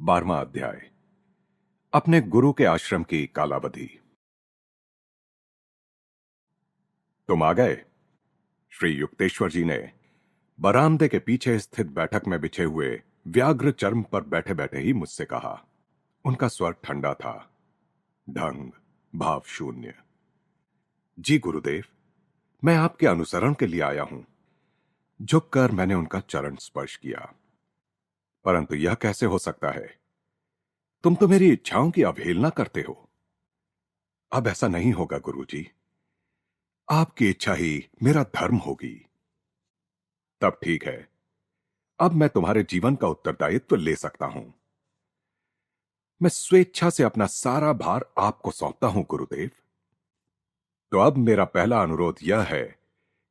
12वां अध्याय। अपने गुरु के आश्रम की कालावधि। तुम आ गए? श्री युक्तेश्वर जी ने बरामदे के पीछे स्थित बैठक में बिछे हुए व्याघ्र चर्म पर बैठे बैठे ही मुझसे कहा। उनका स्वर ठंडा था, ढंग भाव शून्य। जी गुरुदेव, मैं आपके अनुसरण के लिए आया हूं। झुककर मैंने उनका चरण स्पर्श किया। परंतु यह कैसे हो सकता है? तुम तो मेरी इच्छाओं की अवहेलना करते हो। अब ऐसा नहीं होगा गुरुजी। आपकी इच्छा ही मेरा धर्म होगी। तब ठीक है, अब मैं तुम्हारे जीवन का उत्तरदायित्व ले सकता हूं। मैं स्वेच्छा से अपना सारा भार आपको सौंपता हूं गुरुदेव। तो अब मेरा पहला अनुरोध यह है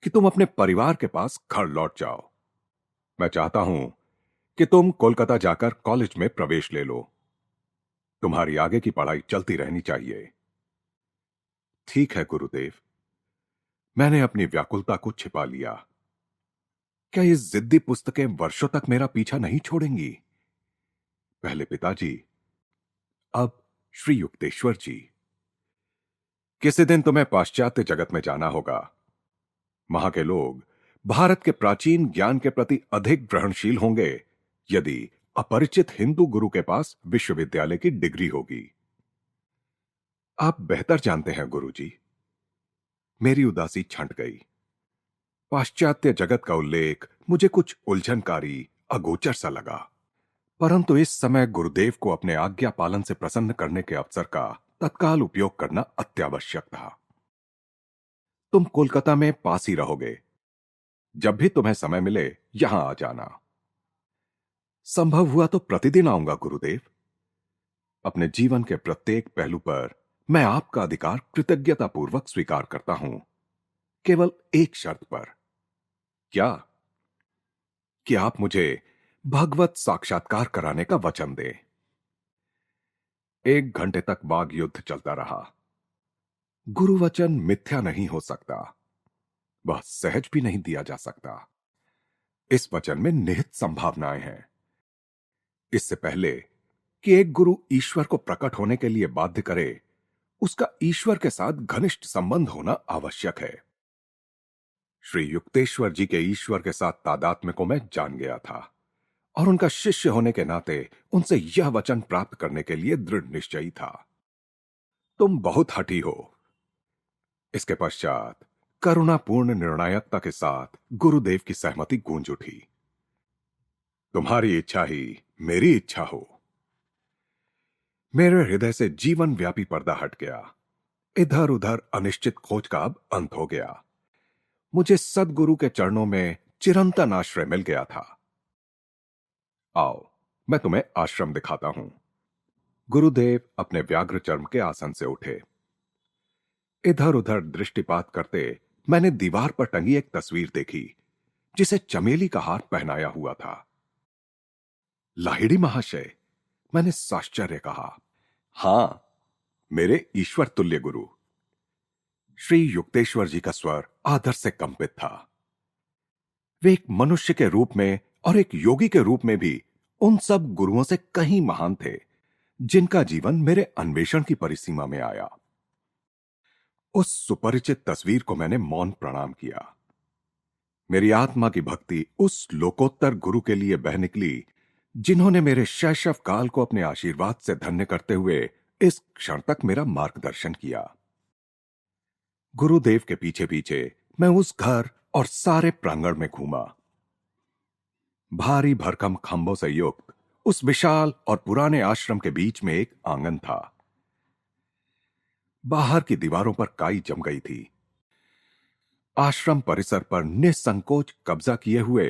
कि तुम अपने परिवार के पास घर लौट जाओ। मैं चाहता हूं कि तुम कोलकाता जाकर कॉलेज में प्रवेश ले लो। तुम्हारी आगे की पढ़ाई चलती रहनी चाहिए। ठीक है गुरुदेव। मैंने अपनी व्याकुलता को छिपा लिया। क्या ये जिद्दी पुस्तकें वर्षों तक मेरा पीछा नहीं छोड़ेंगी? पहले पिताजी, अब श्री युक्तेश्वर जी। किसी दिन तुम्हें पाश्चात्य जगत में जाना होगा। वहां के लोग भारत के प्राचीन ज्ञान के प्रति अधिक ग्रहणशील होंगे यदि अपरिचित हिंदू गुरु के पास विश्वविद्यालय की डिग्री होगी। आप बेहतर जानते हैं गुरुजी। मेरी उदासी छंट गई। पाश्चात्य जगत का उल्लेख मुझे कुछ उलझनकारी, अगोचर सा लगा। परंतु इस समय गुरुदेव को अपने आज्ञा पालन से प्रसन्न करने के अवसर का तत्काल उपयोग करना अत्यावश्यक था। तुम कोलकाता में पास ही रहोगे। जब भी तुम्हें समय मिले यहां आ जाना। संभव हुआ तो प्रतिदिन आऊंगा गुरुदेव। अपने जीवन के प्रत्येक पहलू पर मैं आपका अधिकार कृतज्ञतापूर्वक स्वीकार करता हूं, केवल एक शर्त पर। क्या? कि आप मुझे भगवत साक्षात्कार कराने का वचन दें। 1 घंटे तक वाग युद्ध चलता रहा। गुरुवचन मिथ्या नहीं हो सकता, वह सहज भी नहीं दिया जा सकता। इस वचन में निहित संभावनाएं हैं। इससे पहले कि एक गुरु ईश्वर को प्रकट होने के लिए बाध्य करे, उसका ईश्वर के साथ घनिष्ठ संबंध होना आवश्यक है। श्री युक्तेश्वर जी के ईश्वर के साथ तादात्म्य को मैं जान गया था और उनका शिष्य होने के नाते उनसे यह वचन प्राप्त करने के लिए दृढ़ निश्चयी था। तुम बहुत हठी हो। इसके पश्चात करुणापूर्ण निर्णायकता के साथ गुरुदेव की सहमति गूंज उठी। तुम्हारी इच्छा ही मेरी इच्छा हो। मेरे हृदय से जीवन व्यापी पर्दा हट गया। इधर उधर अनिश्चित खोज का अब अंत हो गया। मुझे सदगुरु के चरणों में चिरंतन आश्रय मिल गया था। आओ, मैं तुम्हें आश्रम दिखाता हूं। गुरुदेव अपने व्याघ्र चर्म के आसन से उठे। इधर उधर दृष्टिपात करते मैंने दीवार पर टंगी एक तस्वीर देखी जिसे चमेली का हार पहनाया हुआ था। लाहिड़ी महाशय, मैंने साश्चर्य कहा। हां, मेरे ईश्वर तुल्य गुरु। श्री युक्तेश्वर जी का स्वर आदर से कंपित था। वे एक मनुष्य के रूप में और एक योगी के रूप में भी उन सब गुरुओं से कहीं महान थे जिनका जीवन मेरे अन्वेषण की परिसीमा में आया। उस सुपरिचित तस्वीर को मैंने मौन प्रणाम किया। मेरी आत्मा की भक्ति उस लोकोत्तर गुरु के लिए बह निकली जिन्होंने मेरे शैशव काल को अपने आशीर्वाद से धन्य करते हुए इस क्षण तक मेरा मार्गदर्शन किया। गुरुदेव के पीछे पीछे मैं उस घर और सारे प्रांगण में घूमा। भारी भरकम खंभों से युक्त उस विशाल और पुराने आश्रम के बीच में एक आंगन था। बाहर की दीवारों पर काई जम गई थी। आश्रम परिसर पर निसंकोच कब्जा किए हुए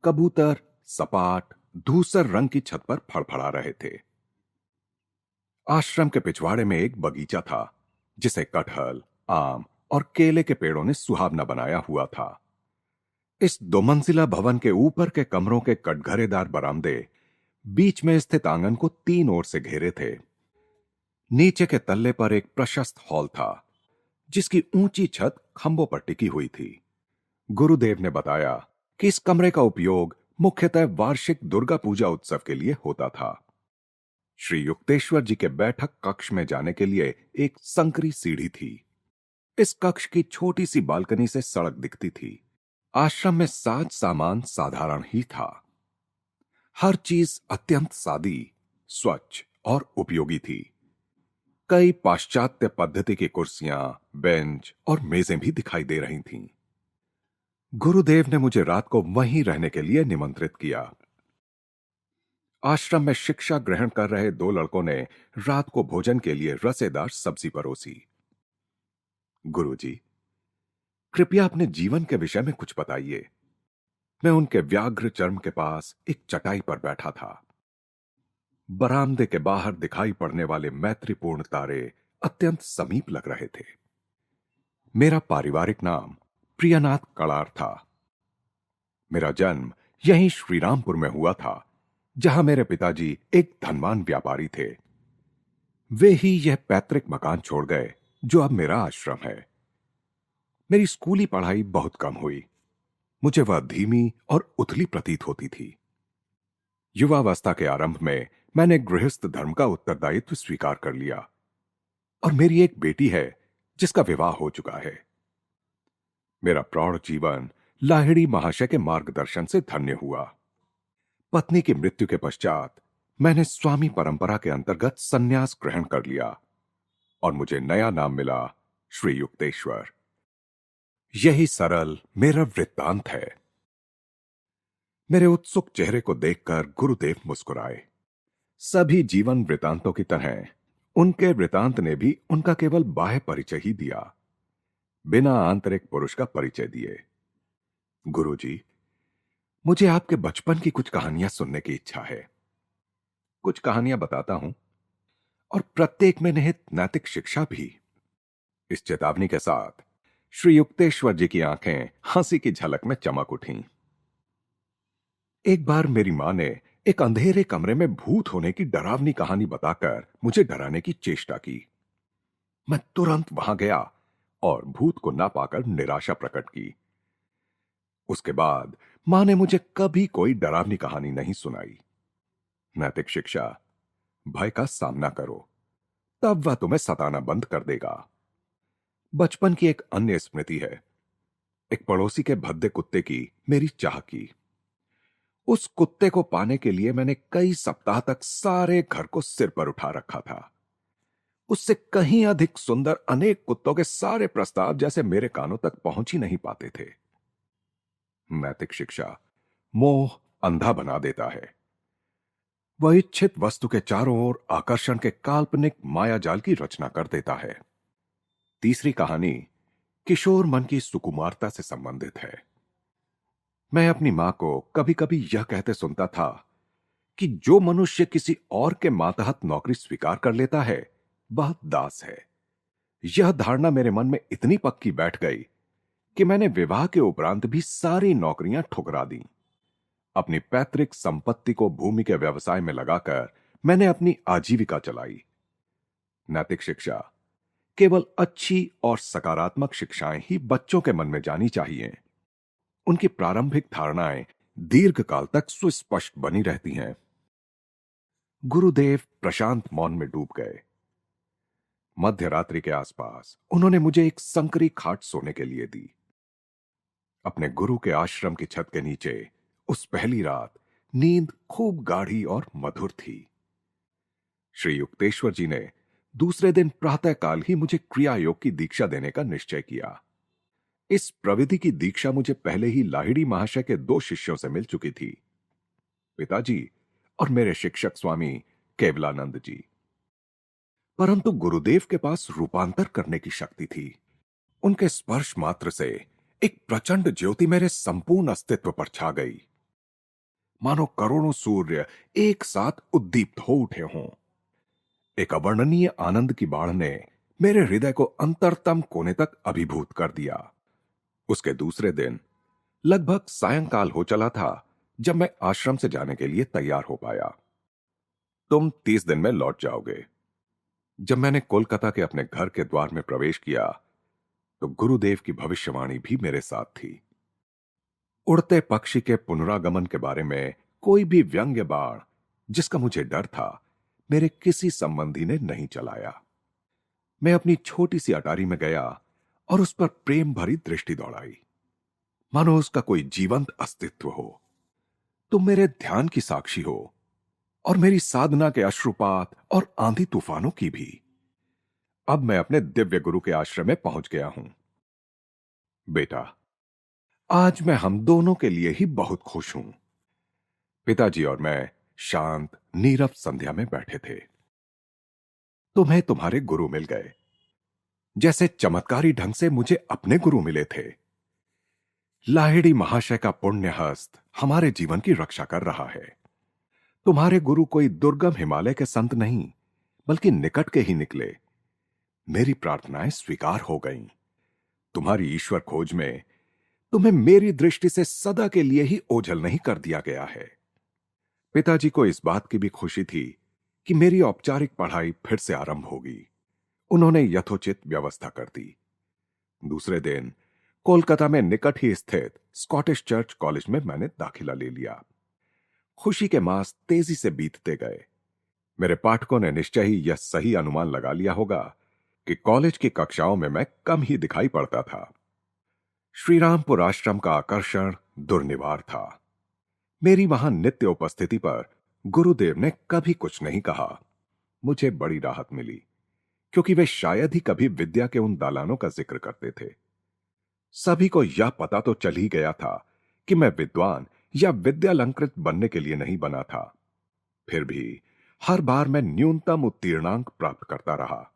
कबूतर सपाट धूसर रंग की छत पर फड़फड़ा रहे थे। आश्रम के पिछवाड़े में एक बगीचा था जिसे कटहल, आम और केले के पेड़ों ने सुहावना बनाया हुआ था। इस 2 मंजिला भवन के ऊपर के कमरों के कटघरेदार बरामदे बीच में स्थित आंगन को 3 ओर से घेरे थे। नीचे के तल्ले पर एक प्रशस्त हॉल था जिसकी ऊंची छत खंभों पर टिकी हुई थी। गुरुदेव ने बताया कि इस कमरे का उपयोग मुख्यतः वार्षिक दुर्गा पूजा उत्सव के लिए होता था। श्री युक्तेश्वर जी के बैठक कक्ष में जाने के लिए एक संकरी सीढ़ी थी। इस कक्ष की छोटी सी बालकनी से सड़क दिखती थी। आश्रम में साज सामान साधारण ही था। हर चीज अत्यंत सादी, स्वच्छ और उपयोगी थी। कई पाश्चात्य पद्धति की कुर्सियां, बेंच और मेजें भी दिखाई दे रही थीं। गुरुदेव ने मुझे रात को वहीं रहने के लिए निमंत्रित किया। आश्रम में शिक्षा ग्रहण कर रहे दो लड़कों ने रात को भोजन के लिए रसेदार सब्जी परोसी। गुरुजी, कृपया अपने जीवन के विषय में कुछ बताइए। मैं उनके व्याघ्र चर्म के पास एक चटाई पर बैठा था। बरामदे के बाहर दिखाई पड़ने वाले मैत्रीपूर्ण तारे अत्यंत समीप लग रहे थे। मेरा पारिवारिक नाम प्रियनाथ कड़ार था। मेरा जन्म यहीं श्रीरामपुर में हुआ था, जहां मेरे पिताजी एक धनवान व्यापारी थे। वे ही यह पैतृक मकान छोड़ गए जो अब मेरा आश्रम है। मेरी स्कूली पढ़ाई बहुत कम हुई। मुझे वह धीमी और उथली प्रतीत होती थी। युवावस्था के आरंभ में मैंने गृहस्थ धर्म का उत्तरदायित्व स्वीकार कर लिया और मेरी एक बेटी है जिसका विवाह हो चुका है। मेरा प्रौढ़ जीवन लाहिड़ी महाशय के मार्गदर्शन से धन्य हुआ। पत्नी की मृत्यु के पश्चात मैंने स्वामी परंपरा के अंतर्गत संन्यास ग्रहण कर लिया और मुझे नया नाम मिला श्री युक्तेश्वर। यही सरल मेरा वृत्तांत है। मेरे उत्सुक चेहरे को देखकर गुरुदेव मुस्कुराए। सभी जीवन वृतांतों की तरह उनके वृतांत ने भी उनका केवल बाह्य परिचय ही दिया, बिना आंतरिक पुरुष का परिचय दिए। गुरुजी, मुझे आपके बचपन की कुछ कहानियां सुनने की इच्छा है। कुछ कहानियां बताता हूं और प्रत्येक में निहित नैतिक शिक्षा भी। इस चेतावनी के साथ श्री युक्तेश्वर जी की आंखें हंसी की झलक में चमक उठीं। एक बार मेरी मां ने एक अंधेरे कमरे में भूत होने की डरावनी कहानी बताकर मुझे डराने की चेष्टा की। मैं तुरंत वहां गया और भूत को ना पाकर निराशा प्रकट की। उसके बाद मां ने मुझे कभी कोई डरावनी कहानी नहीं सुनाई। नैतिक शिक्षा, भय का सामना करो, तब वह तुम्हें सताना बंद कर देगा। बचपन की एक अन्य स्मृति है, एक पड़ोसी के भद्दे कुत्ते की मेरी चाह की। उस कुत्ते को पाने के लिए मैंने कई सप्ताह तक सारे घर को सिर पर उठा रखा था। उससे कहीं अधिक सुंदर अनेक कुत्तों के सारे प्रस्ताव जैसे मेरे कानों तक पहुंच ही नहीं पाते थे। नैतिक शिक्षा, मोह अंधा बना देता है। वह इच्छित वस्तु के चारों ओर आकर्षण के काल्पनिक माया जाल की रचना कर देता है। तीसरी कहानी किशोर मन की सुकुमारता से संबंधित है। मैं अपनी मां को कभी कभी यह कहते सुनता था कि जो मनुष्य किसी और के मातहत नौकरी स्वीकार कर लेता है वह दास है। यह धारणा मेरे मन में इतनी पक्की बैठ गई कि मैंने विवाह के उपरांत भी सारी नौकरियां ठुकरा दी। अपनी पैतृक संपत्ति को भूमि के व्यवसाय में लगाकर मैंने अपनी आजीविका चलाई। नैतिक शिक्षा, केवल अच्छी और सकारात्मक शिक्षाएं ही बच्चों के मन में जानी चाहिए। उनकी प्रारंभिक धारणाएं दीर्घकाल तक सुस्पष्ट बनी रहती हैं। गुरुदेव प्रशांत मौन में डूब गए। मध्य रात्रि के आसपास उन्होंने मुझे एक संकरी खाट सोने के लिए दी। अपने गुरु के आश्रम की छत के नीचे उस पहली रात नींद खूब गाढ़ी और मधुर थी। श्री युक्तेश्वर जी ने दूसरे दिन प्रातःकाल ही मुझे क्रिया योग की दीक्षा देने का निश्चय किया। इस प्रविधि की दीक्षा मुझे पहले ही लाहिड़ी महाशय के दो शिष्यों से मिल चुकी थी, पिताजी और मेरे शिक्षक स्वामी केवलानंद जी। परंतु गुरुदेव के पास रूपांतर करने की शक्ति थी। उनके स्पर्श मात्र से एक प्रचंड ज्योति मेरे संपूर्ण अस्तित्व पर छा गई, मानो करोड़ों सूर्य एक साथ उद्दीप्त हो उठे हों। एक अवर्णनीय आनंद की बाढ़ ने मेरे हृदय को अंतरतम कोने तक अभिभूत कर दिया। उसके दूसरे दिन लगभग सायंकाल हो चला था जब मैं आश्रम से जाने के लिए तैयार हो पाया। तुम 30 दिन में लौट जाओगे। जब मैंने कोलकाता के अपने घर के द्वार में प्रवेश किया तो गुरुदेव की भविष्यवाणी भी मेरे साथ थी। उड़ते पक्षी के पुनरागमन के बारे में कोई भी व्यंग्य बाण जिसका मुझे डर था, मेरे किसी संबंधी ने नहीं चलाया। मैं अपनी छोटी सी अटारी में गया और उस पर प्रेम भरी दृष्टि दौड़ाई, मानो उसका कोई जीवंत अस्तित्व हो। तुम मेरे ध्यान की साक्षी हो और मेरी साधना के अश्रुपात और आंधी तूफानों की भी। अब मैं अपने दिव्य गुरु के आश्रम में पहुंच गया हूं। बेटा, आज मैं हम दोनों के लिए ही बहुत खुश हूं। पिताजी और मैं शांत नीरव संध्या में बैठे थे। तुम्हें तुम्हारे गुरु मिल गए, जैसे चमत्कारी ढंग से मुझे अपने गुरु मिले थे। लाहिड़ी महाशय का पुण्य हस्त हमारे जीवन की रक्षा कर रहा है। तुम्हारे गुरु कोई दुर्गम हिमालय के संत नहीं, बल्कि निकट के ही निकले। मेरी प्रार्थनाएं स्वीकार हो गईं। तुम्हारी ईश्वर खोज में तुम्हें मेरी दृष्टि से सदा के लिए ही ओझल नहीं कर दिया गया है। पिताजी को इस बात की भी खुशी थी कि मेरी औपचारिक पढ़ाई फिर से आरंभ होगी। उन्होंने यथोचित व्यवस्था कर दी। दूसरे दिन कोलकाता में निकट ही स्थित स्कॉटिश चर्च कॉलेज में मैंने दाखिला ले लिया। खुशी के मास तेजी से बीतते गए। मेरे पाठकों ने निश्चय ही यह सही अनुमान लगा लिया होगा कि कॉलेज की कक्षाओं में मैं कम ही दिखाई पड़ता था। श्रीरामपुर आश्रम का आकर्षण दुर्निवार था। मेरी वहां नित्य उपस्थिति पर गुरुदेव ने कभी कुछ नहीं कहा। मुझे बड़ी राहत मिली, क्योंकि वे शायद ही कभी विद्या के उन दालानों का जिक्र करते थे। सभी को यह पता तो चल ही गया था कि मैं विद्वान या विद्यालंकृत बनने के लिए नहीं बना था। फिर भी हर बार मैं न्यूनतम उत्तीर्णांक प्राप्त करता रहा।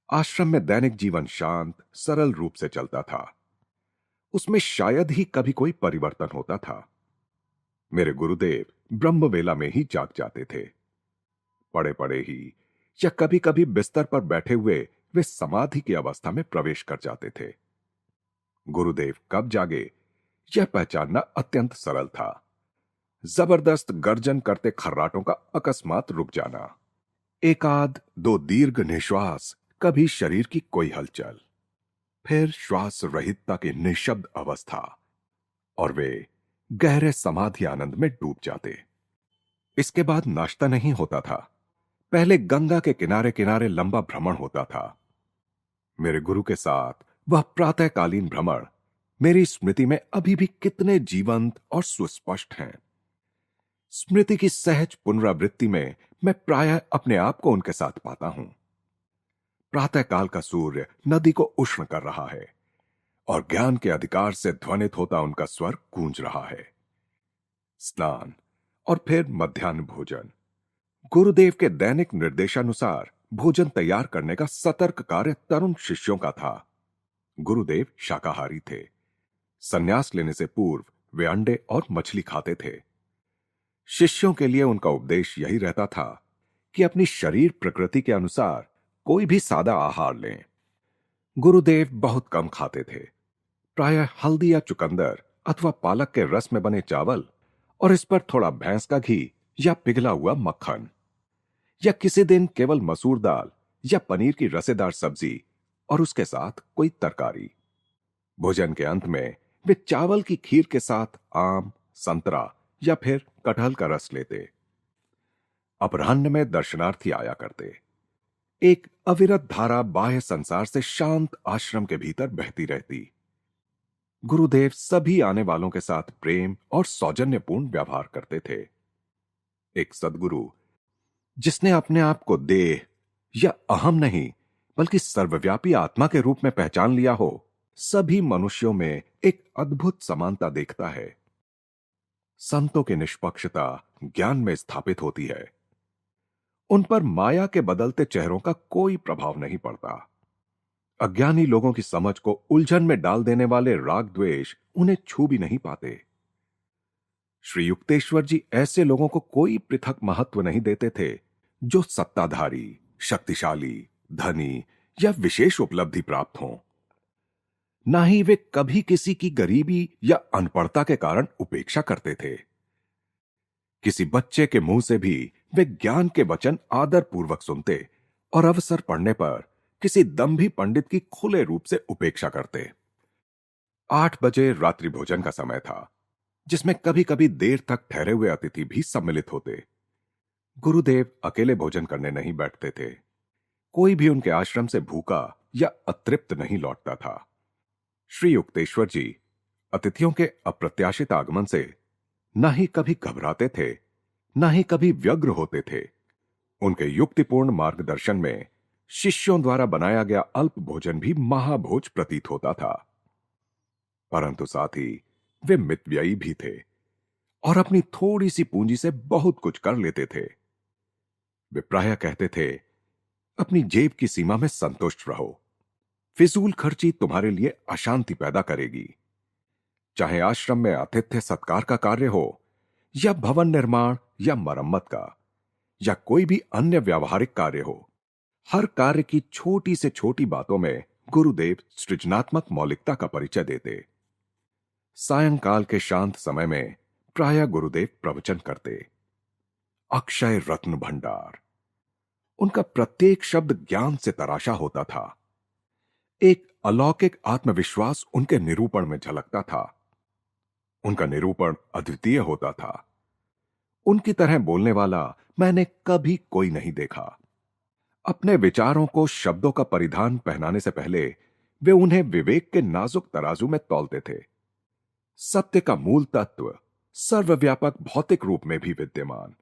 आश्रम में दैनिक जीवन शांत सरल रूप से चलता था। उसमें शायद ही कभी कोई परिवर्तन होता था। मेरे गुरुदेव ब्रह्मवेला में ही जाग जाते थे। पड़े पड़े ही या कभी कभी बिस्तर पर बैठे हुए वे समाधि की अवस्था में प्रवेश कर जाते थे। गुरुदेव कब जागे यह पहचानना अत्यंत सरल था। जबरदस्त गर्जन करते खर्राटों का अकस्मात रुक जाना, एकाध दो दीर्घ निश्वास, कभी शरीर की कोई हलचल, फिर श्वास रहितता की निशब्द अवस्था, और वे गहरे समाधि आनंद में डूब जाते। इसके बाद नाश्ता नहीं होता था। पहले गंगा के किनारे किनारे लंबा भ्रमण होता था। मेरे गुरु के साथ वह प्रातःकालीन भ्रमण मेरी स्मृति में अभी भी कितने जीवंत और सुस्पष्ट हैं। स्मृति की सहज पुनरावृत्ति में मैं प्रायः अपने आप को उनके साथ पाता हूं। प्रातःकाल का सूर्य नदी को उष्ण कर रहा है और ज्ञान के अधिकार से ध्वनित होता उनका स्वर गूंज रहा है। स्नान और फिर मध्याह्न भोजन। गुरुदेव के दैनिक निर्देशानुसार भोजन तैयार करने का सतर्क कार्य तरुण शिष्यों का था। गुरुदेव शाकाहारी थे। संन्यास लेने से पूर्व वे अंडे और मछली खाते थे। शिष्यों के लिए उनका उपदेश यही रहता था कि अपनी शरीर प्रकृति के अनुसार कोई भी सादा आहार लें। गुरुदेव बहुत कम खाते थे। प्रायः हल्दी या चुकंदर अथवा पालक के रस में बने चावल और इस पर थोड़ा भैंस का घी या पिघला हुआ मक्खन, या किसी दिन केवल मसूर दाल या पनीर की रसेदार सब्जी और उसके साथ कोई तरकारी। भोजन के अंत में वे चावल की खीर के साथ आम, संतरा या फिर कटहल का रस लेते। अपराह्न में दर्शनार्थी आया करते। एक अविरत धारा बाह्य संसार से शांत आश्रम के भीतर बहती रहती। गुरुदेव सभी आने वालों के साथ प्रेम और सौजन्यपूर्ण व्यवहार करते थे। एक सद्गुरु जिसने अपने आप को देह या अहम नहीं बल्कि सर्वव्यापी आत्मा के रूप में पहचान लिया हो, सभी मनुष्यों में एक अद्भुत समानता देखता है। संतों की निष्पक्षता ज्ञान में स्थापित होती है। उन पर माया के बदलते चेहरों का कोई प्रभाव नहीं पड़ता। अज्ञानी लोगों की समझ को उलझन में डाल देने वाले राग द्वेष उन्हें छू भी नहीं पाते। श्री युक्तेश्वर जी ऐसे लोगों को कोई पृथक महत्व नहीं देते थे जो सत्ताधारी, शक्तिशाली, धनी या विशेष उपलब्धि प्राप्त हों। ना ही वे कभी किसी की गरीबी या अनपढ़ता के कारण उपेक्षा करते थे। किसी बच्चे के मुंह से भी वे ज्ञान के वचन आदर पूर्वक सुनते और अवसर पड़ने पर किसी दम्भी पंडित की खुले रूप से उपेक्षा करते। 8 बजे रात्रि भोजन का समय था, जिसमें कभी कभी देर तक ठहरे हुए अतिथि भी सम्मिलित होते। गुरुदेव अकेले भोजन करने नहीं बैठते थे। कोई भी उनके आश्रम से भूखा या अतृप्त नहीं लौटता था। श्री युक्तेश्वर जी अतिथियों के अप्रत्याशित आगमन से न ही कभी घबराते थे, न ही कभी व्यग्र होते थे। उनके युक्तिपूर्ण मार्गदर्शन में शिष्यों द्वारा बनाया गया अल्प भोजन भी महाभोज प्रतीत होता था। परंतु साथ ही वे मितव्ययी भी थे और अपनी थोड़ी सी पूंजी से बहुत कुछ कर लेते थे। वे प्रायः कहते थे, अपनी जेब की सीमा में संतुष्ट रहो। फिजूल खर्ची तुम्हारे लिए अशांति पैदा करेगी। चाहे आश्रम में आतिथ्य सत्कार का कार्य हो, या भवन निर्माण या मरम्मत का, या कोई भी अन्य व्यावहारिक कार्य हो, हर कार्य की छोटी से छोटी बातों में गुरुदेव सृजनात्मक मौलिकता का परिचय देते। सायंकाल के शांत समय में प्रायः गुरुदेव प्रवचन करते। अक्षय रत्न भंडार। उनका प्रत्येक शब्द ज्ञान से तराशा होता था। एक अलौकिक आत्मविश्वास उनके निरूपण में झलकता था। उनका निरूपण अद्वितीय होता था। उनकी तरह बोलने वाला मैंने कभी कोई नहीं देखा। अपने विचारों को शब्दों का परिधान पहनाने से पहले वे उन्हें विवेक के नाजुक तराजू में तौलते थे। सत्य का मूल तत्व सर्वव्यापक भौतिक रूप में भी विद्यमान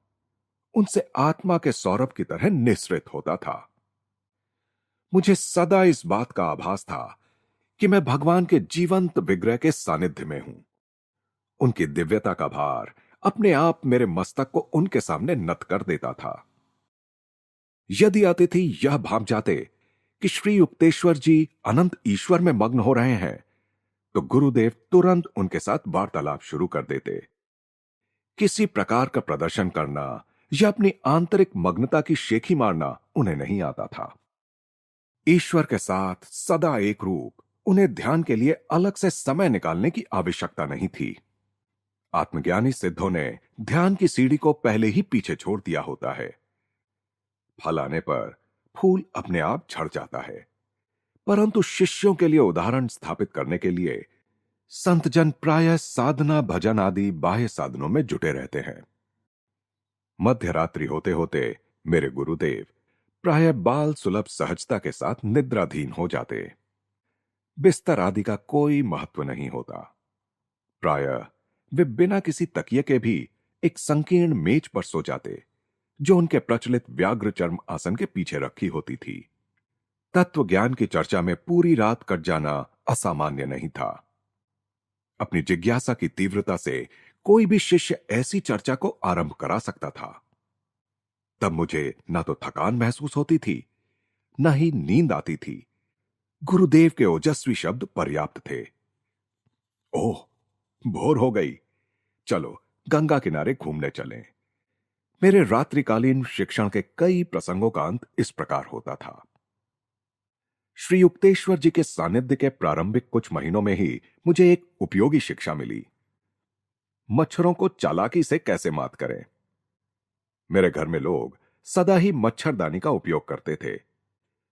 उनसे आत्मा के सौरभ की तरह निःसृत होता था। मुझे सदा इस बात का आभास था कि मैं भगवान के जीवंत विग्रह के सानिध्य में हूं। उनकी दिव्यता का भार अपने आप मेरे मस्तक को उनके सामने नत कर देता था। यदि अतिथि यह भाप जाते कि श्री युक्तेश्वर जी अनंत ईश्वर में मग्न हो रहे हैं, तो गुरुदेव तुरंत उनके साथ वार्तालाप शुरू कर देते। किसी प्रकार का प्रदर्शन करना या अपनी आंतरिक मग्नता की शेखी मारना उन्हें नहीं आता था। ईश्वर के साथ सदा एक रूप उन्हें ध्यान के लिए अलग से समय निकालने की आवश्यकता नहीं थी। आत्मज्ञानी सिद्धों ने ध्यान की सीढ़ी को पहले ही पीछे छोड़ दिया होता है। फल आने पर फूल अपने आप झड़ जाता है, परंतु शिष्यों के लिए उदाहरण स्थापित करने के लिए संतजन प्रायः साधना भजन आदि बाह्य साधनों में जुटे रहते हैं। मध्य रात्रि होते होते मेरे गुरुदेव प्रायः बाल सुलभ सहजता के साथ निद्राधीन हो जाते। बिस्तर आदि का कोई महत्व नहीं होता। प्रायः वे बिना किसी तकिए के भी एक संकीर्ण मेज पर सो जाते, जो उनके प्रचलित व्याघ्र चर्म आसन के पीछे रखी होती थी। तत्व ज्ञान की चर्चा में पूरी रात कट जाना असामान्य नहीं था। अपनी जिज्ञासा की तीव्रता से कोई भी शिष्य ऐसी चर्चा को आरंभ करा सकता था। तब मुझे न तो थकान महसूस होती थी, न ही नींद आती थी। गुरुदेव के ओजस्वी शब्द पर्याप्त थे। ओह, भोर हो गई, चलो गंगा किनारे घूमने चलें। मेरे रात्रिकालीन शिक्षण के कई प्रसंगों का अंत इस प्रकार होता था। श्री युक्तेश्वर जी के सानिध्य के प्रारंभिक कुछ महीनों में ही मुझे एक उपयोगी शिक्षा मिली। मच्छरों को चालाकी से कैसे मात करें। मेरे घर में लोग सदा ही मच्छरदानी का उपयोग करते थे।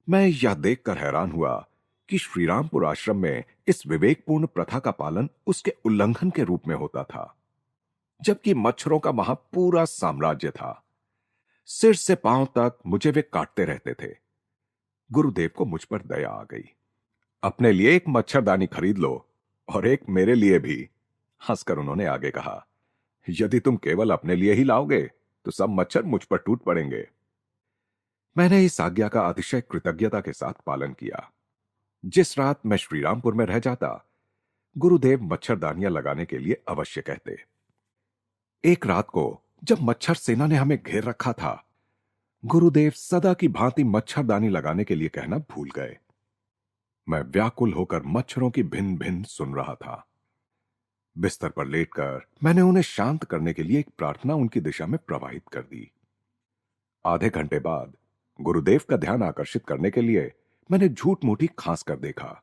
मैं यह देखकर हैरान हुआ कि श्रीरामपुर आश्रम में इस विवेकपूर्ण प्रथा का पालन उसके उल्लंघन के रूप में होता था, जबकि मच्छरों का वहां पूरा साम्राज्य था। सिर से पांव तक मुझे वे काटते रहते थे। गुरुदेव को मुझ पर दया आ गई। अपने लिए एक मच्छरदानी खरीद लो और एक मेरे लिए भी, हंसकर उन्होंने आगे कहा। यदि तुम केवल अपने लिए ही लाओगे तो सब मच्छर मुझ पर टूट पड़ेंगे। मैंने इस आज्ञा का अतिशय कृतज्ञता के साथ पालन किया। जिस रात मैं श्रीरामपुर में रह जाता, गुरुदेव मच्छरदानियां लगाने के लिए अवश्य कहते। एक रात को जब मच्छर सेना ने हमें घेर रखा था, गुरुदेव सदा की भांति मच्छरदानी लगाने के लिए कहना भूल गए। मैं व्याकुल होकर मच्छरों की भिन भिन सुन रहा था। बिस्तर पर लेटकर मैंने उन्हें शांत करने के लिए एक प्रार्थना उनकी दिशा में प्रवाहित कर दी। आधे घंटे बाद गुरुदेव का ध्यान आकर्षित करने के लिए मैंने झूठ मूठी खांस कर देखा।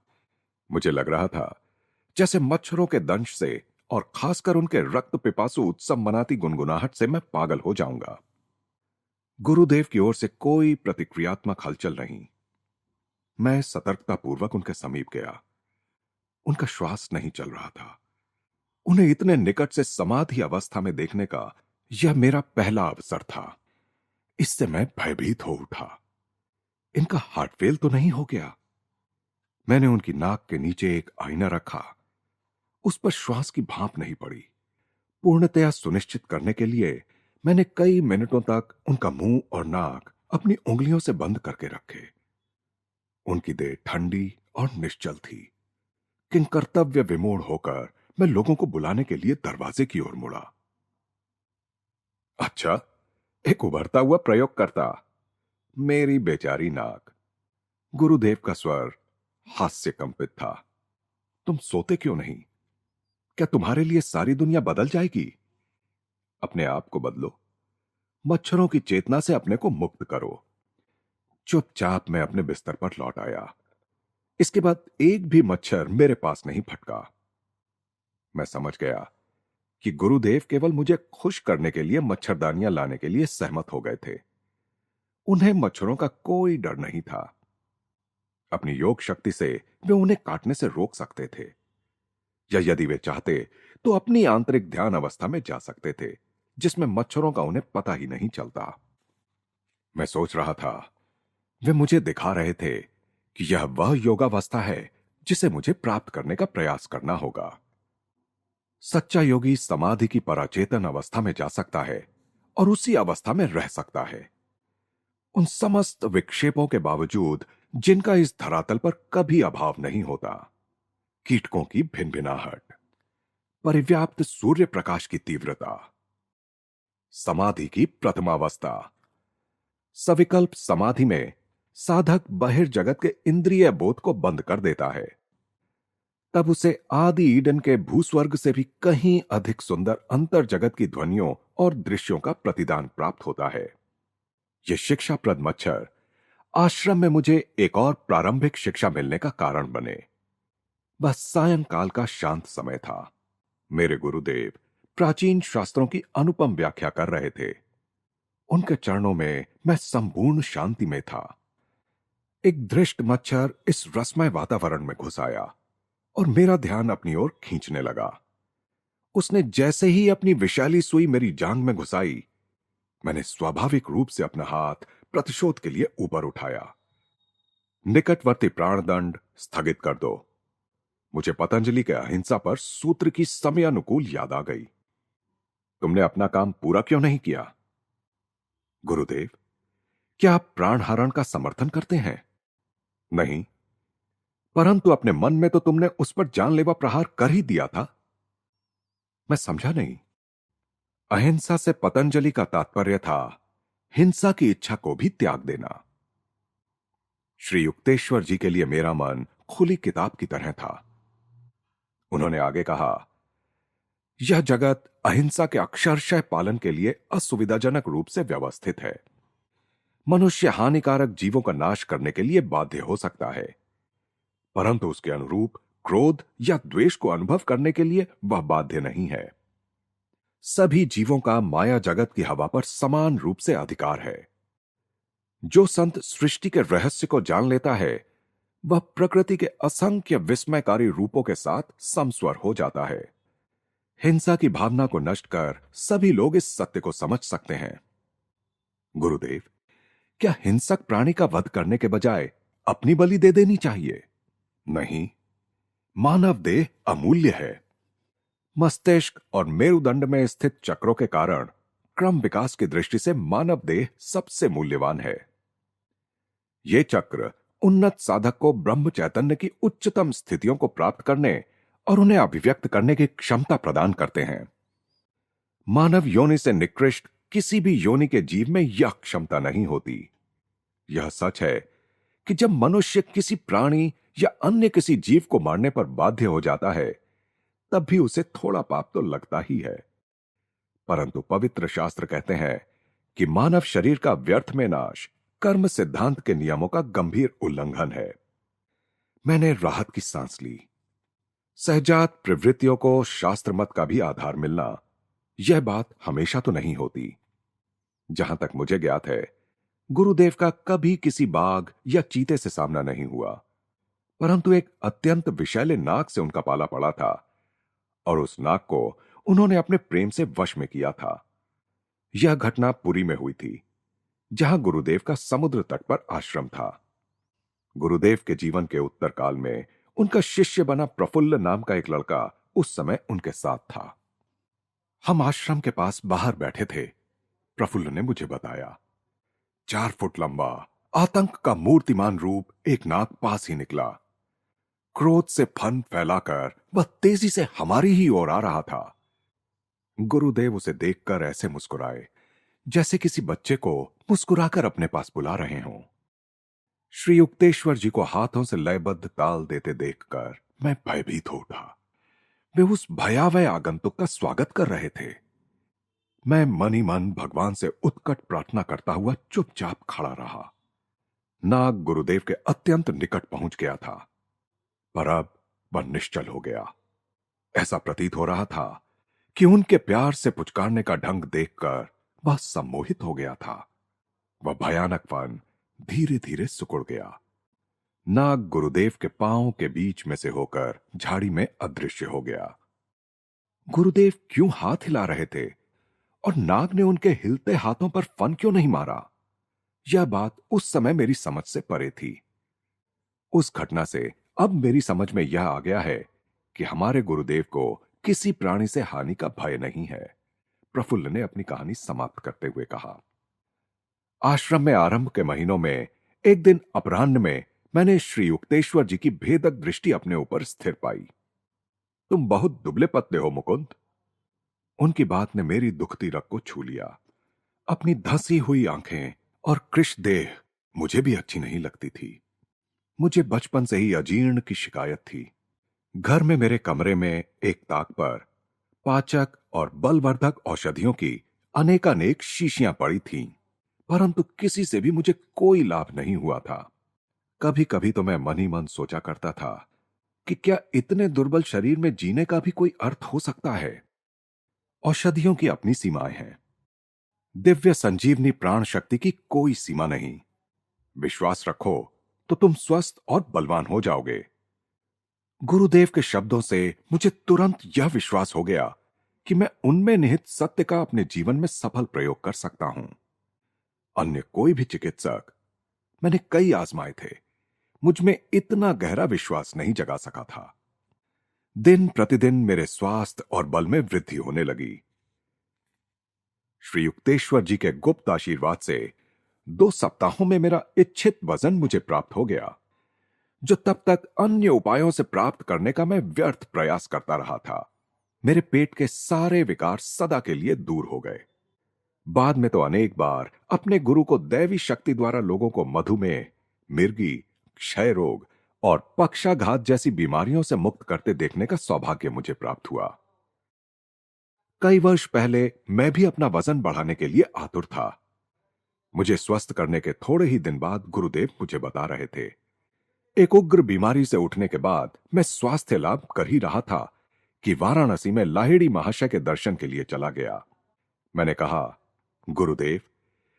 मुझे लग रहा था जैसे मच्छरों के दंश से और खासकर उनके रक्त पिपासु उत्सव मनाती गुनगुनाहट से मैं पागल हो जाऊंगा। गुरुदेव की ओर से कोई प्रतिक्रियात्मक हलचल नहीं। मैं सतर्कतापूर्वक उनके समीप गया। उनका श्वास नहीं चल रहा था। उन्हें इतने निकट से समाधि अवस्था में देखने का यह मेरा पहला अवसर था। इससे मैं भयभीत हो उठा। इनका हार्ट फेल तो नहीं हो गया? मैंने उनकी नाक के नीचे एक आईना रखा। उस पर श्वास की भाप नहीं पड़ी। पूर्णतया सुनिश्चित करने के लिए मैंने कई मिनटों तक उनका मुंह और नाक अपनी उंगलियों से बंद करके रखे। उनकी देह ठंडी और निश्चल थी। किन कर्तव्य विमूढ़ होकर मैं लोगों को बुलाने के लिए दरवाजे की ओर मुड़ा। अच्छा, एक उभरता हुआ प्रयोगकर्ता। मेरी बेचारी नाक। गुरुदेव का स्वर हास्य कंपित था। तुम सोते क्यों नहीं? क्या तुम्हारे लिए सारी दुनिया बदल जाएगी? अपने आप को बदलो। मच्छरों की चेतना से अपने को मुक्त करो। चुपचाप मैं अपने बिस्तर पर लौट आया। इसके बाद एक भी मच्छर मेरे पास नहीं फटका। मैं समझ गया कि गुरुदेव केवल मुझे खुश करने के लिए मच्छरदानियां लाने के लिए सहमत हो गए थे। उन्हें मच्छरों का कोई डर नहीं था। अपनी योग शक्ति से वे उन्हें काटने से रोक सकते थे, या यदि वे चाहते तो अपनी आंतरिक ध्यान अवस्था में जा सकते थे, जिसमें मच्छरों का उन्हें पता ही नहीं चलता। मैं सोच रहा था, वे मुझे दिखा रहे थे कि यह वह योगावस्था है जिसे मुझे प्राप्त करने का प्रयास करना होगा। सच्चा योगी समाधि की पराचेतन अवस्था में जा सकता है और उसी अवस्था में रह सकता है, उन समस्त विक्षेपों के बावजूद जिनका इस धरातल पर कभी अभाव नहीं होता। कीटकों की भिनभिनाहट, परिव्याप्त सूर्य प्रकाश की तीव्रता, समाधि की प्रथमावस्था। सविकल्प समाधि में साधक बहिर्जगत के इंद्रिय बोध को बंद कर देता है। तब उसे आदि ईडन के भूस्वर्ग से भी कहीं अधिक सुंदर अंतर जगत की ध्वनियों और दृश्यों का प्रतिदान प्राप्त होता है। ये शिक्षाप्रद मच्छर आश्रम में मुझे एक और प्रारंभिक शिक्षा मिलने का कारण बने। बस सायंकाल का शांत समय था। मेरे गुरुदेव प्राचीन शास्त्रों की अनुपम व्याख्या कर रहे थे। उनके चरणों में मैं संपूर्ण शांति में था। एक धृष्ट मच्छर इस रसमय वातावरण में घुस आया और मेरा ध्यान अपनी ओर खींचने लगा। उसने जैसे ही अपनी विशाली सुई मेरी जांघ में घुसाई, मैंने स्वाभाविक रूप से अपना हाथ प्रतिशोध के लिए ऊपर उठाया। निकटवर्ती प्राणदंड स्थगित कर दो। मुझे पतंजलि के अहिंसा पर सूत्र की समयानुकूल याद आ गई। तुमने अपना काम पूरा क्यों नहीं किया? गुरुदेव, क्या आप प्राणहरण का समर्थन करते हैं? नहीं, परंतु अपने मन में तो तुमने उस पर जानलेवा प्रहार कर ही दिया था। मैं समझा नहीं। अहिंसा से पतंजलि का तात्पर्य था हिंसा की इच्छा को भी त्याग देना। श्री युक्तेश्वर जी के लिए मेरा मन खुली किताब की तरह था। उन्होंने आगे कहा, यह जगत अहिंसा के अक्षरशः पालन के लिए असुविधाजनक रूप से व्यवस्थित है। मनुष्य हानिकारक जीवों का नाश करने के लिए बाध्य हो सकता है, परंतु उसके अनुरूप क्रोध या द्वेष को अनुभव करने के लिए वह बाध्य नहीं है। सभी जीवों का माया जगत की हवा पर समान रूप से अधिकार है। जो संत सृष्टि के रहस्य को जान लेता है, वह प्रकृति के असंख्य विस्मयकारी रूपों के साथ समस्वर हो जाता है। हिंसा की भावना को नष्ट कर सभी लोग इस सत्य को समझ सकते हैं। गुरुदेव, क्या हिंसक प्राणी का वध करने के बजाय अपनी बलि दे देनी चाहिए? नहीं, मानव देह अमूल्य है। मस्तिष्क और मेरुदंड में स्थित चक्रों के कारण क्रम विकास की दृष्टि से मानव देह सबसे मूल्यवान है। ये चक्र उन्नत साधक को ब्रह्म चैतन्य की उच्चतम स्थितियों को प्राप्त करने और उन्हें अभिव्यक्त करने की क्षमता प्रदान करते हैं। मानव योनि से निकृष्ट किसी भी योनि के जीव में यह क्षमता नहीं होती। यह सच है कि जब मनुष्य किसी प्राणी या अन्य किसी जीव को मारने पर बाध्य हो जाता है, तब भी उसे थोड़ा पाप तो लगता ही है। परंतु पवित्र शास्त्र कहते हैं कि मानव शरीर का व्यर्थ में नाश कर्म सिद्धांत के नियमों का गंभीर उल्लंघन है। मैंने राहत की सांस ली। सहजात प्रवृत्तियों को शास्त्र मत का भी आधार मिलना, यह बात हमेशा तो नहीं होती। जहां तक मुझे ज्ञात है, गुरुदेव का कभी किसी बाघ या चीते से सामना नहीं हुआ, परंतु एक अत्यंत विषैले नाग से उनका पाला पड़ा था और उस नाग को उन्होंने अपने प्रेम से वश में किया था। यह घटना पुरी में हुई थी। जहां गुरुदेव का समुद्र तट पर आश्रम था। गुरुदेव के जीवन के उत्तर काल में उनका शिष्य बना प्रफुल्ल नाम का एक लड़का उस समय उनके साथ था। हम आश्रम के पास बाहर बैठे थे। प्रफुल्ल ने मुझे बताया, 4 फुट लंबा आतंक का मूर्तिमान रूप एक नाग पास ही निकला। क्रोध से फन फैलाकर वह तेजी से हमारी ही ओर आ रहा था। गुरुदेव उसे देखकर ऐसे मुस्कुराए जैसे किसी बच्चे को मुस्कुराकर अपने पास बुला रहे हों। श्री युक्तेश्वर जी को हाथों से लयबद्ध ताल देते देखकर मैं भयभीत हो उठा। वे उस भयावह आगंतुक का स्वागत कर रहे थे। मैं मन ही मन भगवान से उत्कट प्रार्थना करता हुआ चुपचाप खड़ा रहा। नाग गुरुदेव के अत्यंत निकट पहुंच गया था, पर अब वह निश्चल हो गया। ऐसा प्रतीत हो रहा था कि उनके प्यार से पुचकारने का ढंग देखकर वह सम्मोहित हो गया था। वह भयानक फन धीरे धीरे सिकुड़ गया। नाग गुरुदेव के पांव के बीच में से होकर झाड़ी में अदृश्य हो गया। गुरुदेव क्यों हाथ हिला रहे थे और नाग ने उनके हिलते हाथों पर फन क्यों नहीं मारा? यह बात उस समय मेरी समझ से परे थी। उस घटना से अब मेरी समझ में यह आ गया है कि हमारे गुरुदेव को किसी प्राणी से हानि का भय नहीं है। प्रफुल्ल ने अपनी कहानी समाप्त करते हुए कहा, आश्रम में आरंभ के महीनों में एक दिन अपराह्न में मैंने श्री युक्तेश्वर जी की भेदक दृष्टि अपने ऊपर स्थिर पाई। तुम बहुत दुबले पतले हो मुकुंद। उनकी बात ने मेरी दुखती रग को छू लिया। अपनी धंसी हुई आंखें और कृश देह मुझे भी अच्छी नहीं लगती थी। मुझे बचपन से ही अजीर्ण की शिकायत थी। घर में मेरे कमरे में एक ताक पर पाचक और बलवर्धक औषधियों की अनेकानेक शीशियां पड़ी थीं, परंतु किसी से भी मुझे कोई लाभ नहीं हुआ था। कभी कभी तो मैं मन ही मन सोचा करता था कि क्या इतने दुर्बल शरीर में जीने का भी कोई अर्थ हो सकता है? औषधियों की अपनी सीमाएं हैं। दिव्य संजीवनी प्राण शक्ति की कोई सीमा नहीं। विश्वास रखो तो तुम स्वस्थ और बलवान हो जाओगे। गुरुदेव के शब्दों से मुझे तुरंत यह विश्वास हो गया कि मैं उनमें निहित सत्य का अपने जीवन में सफल प्रयोग कर सकता हूं। अन्य कोई भी चिकित्सक, मैंने कई आजमाए थे, मुझ में इतना गहरा विश्वास नहीं जगा सका था। दिन प्रतिदिन मेरे स्वास्थ्य और बल में वृद्धि होने लगी। श्री युक्तेश्वर जी के गुप्त आशीर्वाद से 2 सप्ताहों में मेरा इच्छित वजन मुझे प्राप्त हो गया, जो तब तक अन्य उपायों से प्राप्त करने का मैं व्यर्थ प्रयास करता रहा था। मेरे पेट के सारे विकार सदा के लिए दूर हो गए। बाद में तो अनेक बार अपने गुरु को दैवी शक्ति द्वारा लोगों को मधुमेह, मिर्गी, क्षय रोग और पक्षाघात जैसी बीमारियों से मुक्त करते देखने का सौभाग्य मुझे प्राप्त हुआ। कई वर्ष पहले मैं भी अपना वजन बढ़ाने के लिए आतुर था। मुझे स्वस्थ करने के थोड़े ही दिन बाद गुरुदेव मुझे बता रहे थे, एक उग्र बीमारी से उठने के बाद मैं स्वास्थ्य लाभ कर ही रहा था कि वाराणसी में लाहिड़ी महाशय के दर्शन के लिए चला गया। मैंने कहा, गुरुदेव,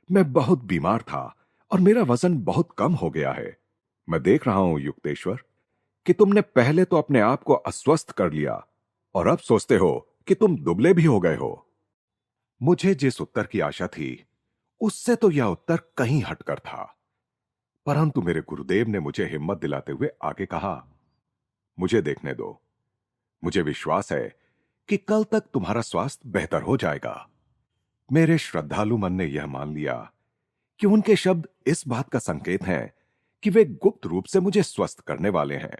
मैं बहुत बीमार था और मेरा वजन बहुत कम हो गया है। मैं देख रहा हूं युक्तेश्वर कि तुमने पहले तो अपने आप को अस्वस्थ कर लिया और अब सोचते हो कि तुम दुबले भी हो गए हो। मुझे जिस उत्तर की आशा थी उससे तो यह उत्तर कहीं हटकर था, परंतु मेरे गुरुदेव ने मुझे हिम्मत दिलाते हुए आगे कहा, मुझे देखने दो। मुझे विश्वास है कि कल तक तुम्हारा स्वास्थ्य बेहतर हो जाएगा। मेरे श्रद्धालु मन ने यह मान लिया कि उनके शब्द इस बात का संकेत हैं कि वे गुप्त रूप से मुझे स्वस्थ करने वाले हैं।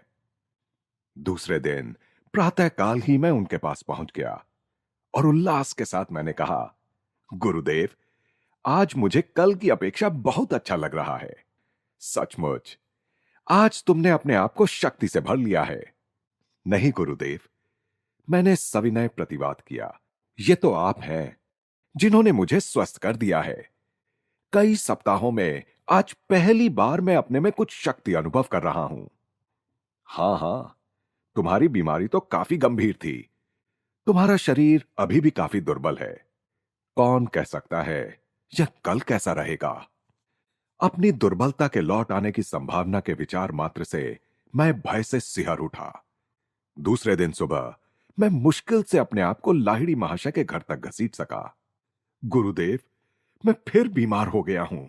दूसरे दिन प्रातःकाल ही मैं उनके पास पहुंच गया और उल्लास के साथ मैंने कहा, गुरुदेव, आज मुझे कल की अपेक्षा बहुत अच्छा लग रहा है। सचमुच आज तुमने अपने आप को शक्ति से भर लिया है। नहीं गुरुदेव, मैंने सविनय प्रतिवाद किया, ये तो आप हैं जिन्होंने मुझे स्वस्थ कर दिया है। कई सप्ताहों में आज पहली बार मैं अपने में कुछ शक्ति अनुभव कर रहा हूं। हां हां, तुम्हारी बीमारी तो काफी गंभीर थी। तुम्हारा शरीर अभी भी काफी दुर्बल है। कौन कह सकता है यह कल कैसा रहेगा? अपनी दुर्बलता के लौट आने की संभावना के विचार मात्र से मैं भय से सिहर उठा। दूसरे दिन सुबह मैं मुश्किल से अपने आप को लाहिड़ी महाशय के घर तक घसीट सका। गुरुदेव, मैं फिर बीमार हो गया हूं।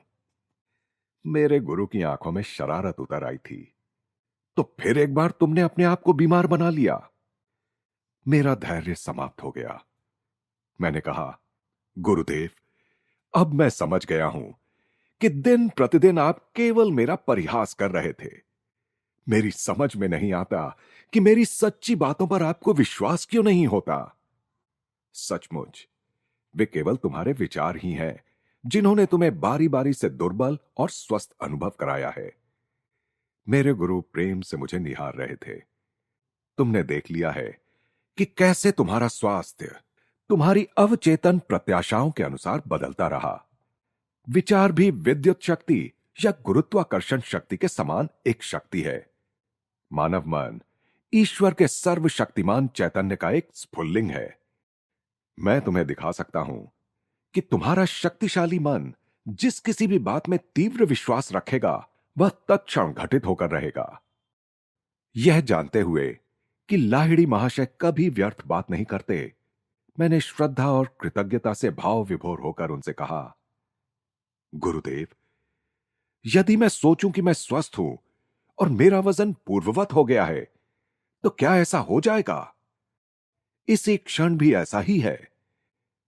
मेरे गुरु की आंखों में शरारत उतर आई थी। तो फिर एक बार तुमने अपने आप को बीमार बना लिया। मेरा धैर्य समाप्त हो गया। मैंने कहा, गुरुदेव, अब मैं समझ गया हूं कि दिन प्रतिदिन आप केवल मेरा परिहास कर रहे थे। मेरी समझ में नहीं आता कि मेरी सच्ची बातों पर आपको विश्वास क्यों नहीं होता। सचमुच वे केवल तुम्हारे विचार ही हैं जिन्होंने तुम्हें बारी बारी से दुर्बल और स्वस्थ अनुभव कराया है। मेरे गुरु प्रेम से मुझे निहार रहे थे। तुमने देख लिया है कि कैसे तुम्हारा स्वास्थ्य तुम्हारी अवचेतन प्रत्याशाओं के अनुसार बदलता रहा। विचार भी विद्युत शक्ति या गुरुत्वाकर्षण शक्ति के समान एक शक्ति है। मानव मन ईश्वर के सर्वशक्तिमान चैतन्य का एक स्फुल्लिंग है। मैं तुम्हें दिखा सकता हूं कि तुम्हारा शक्तिशाली मन जिस किसी भी बात में तीव्र विश्वास रखेगा वह तत्क्षण घटित होकर रहेगा। यह जानते हुए कि लाहिड़ी महाशय कभी व्यर्थ बात नहीं करते, मैंने श्रद्धा और कृतज्ञता से भाव विभोर होकर उनसे कहा, गुरुदेव, यदि मैं सोचूं कि मैं स्वस्थ हूं और मेरा वजन पूर्ववत हो गया है, तो क्या ऐसा हो जाएगा? इसी क्षण भी ऐसा ही है।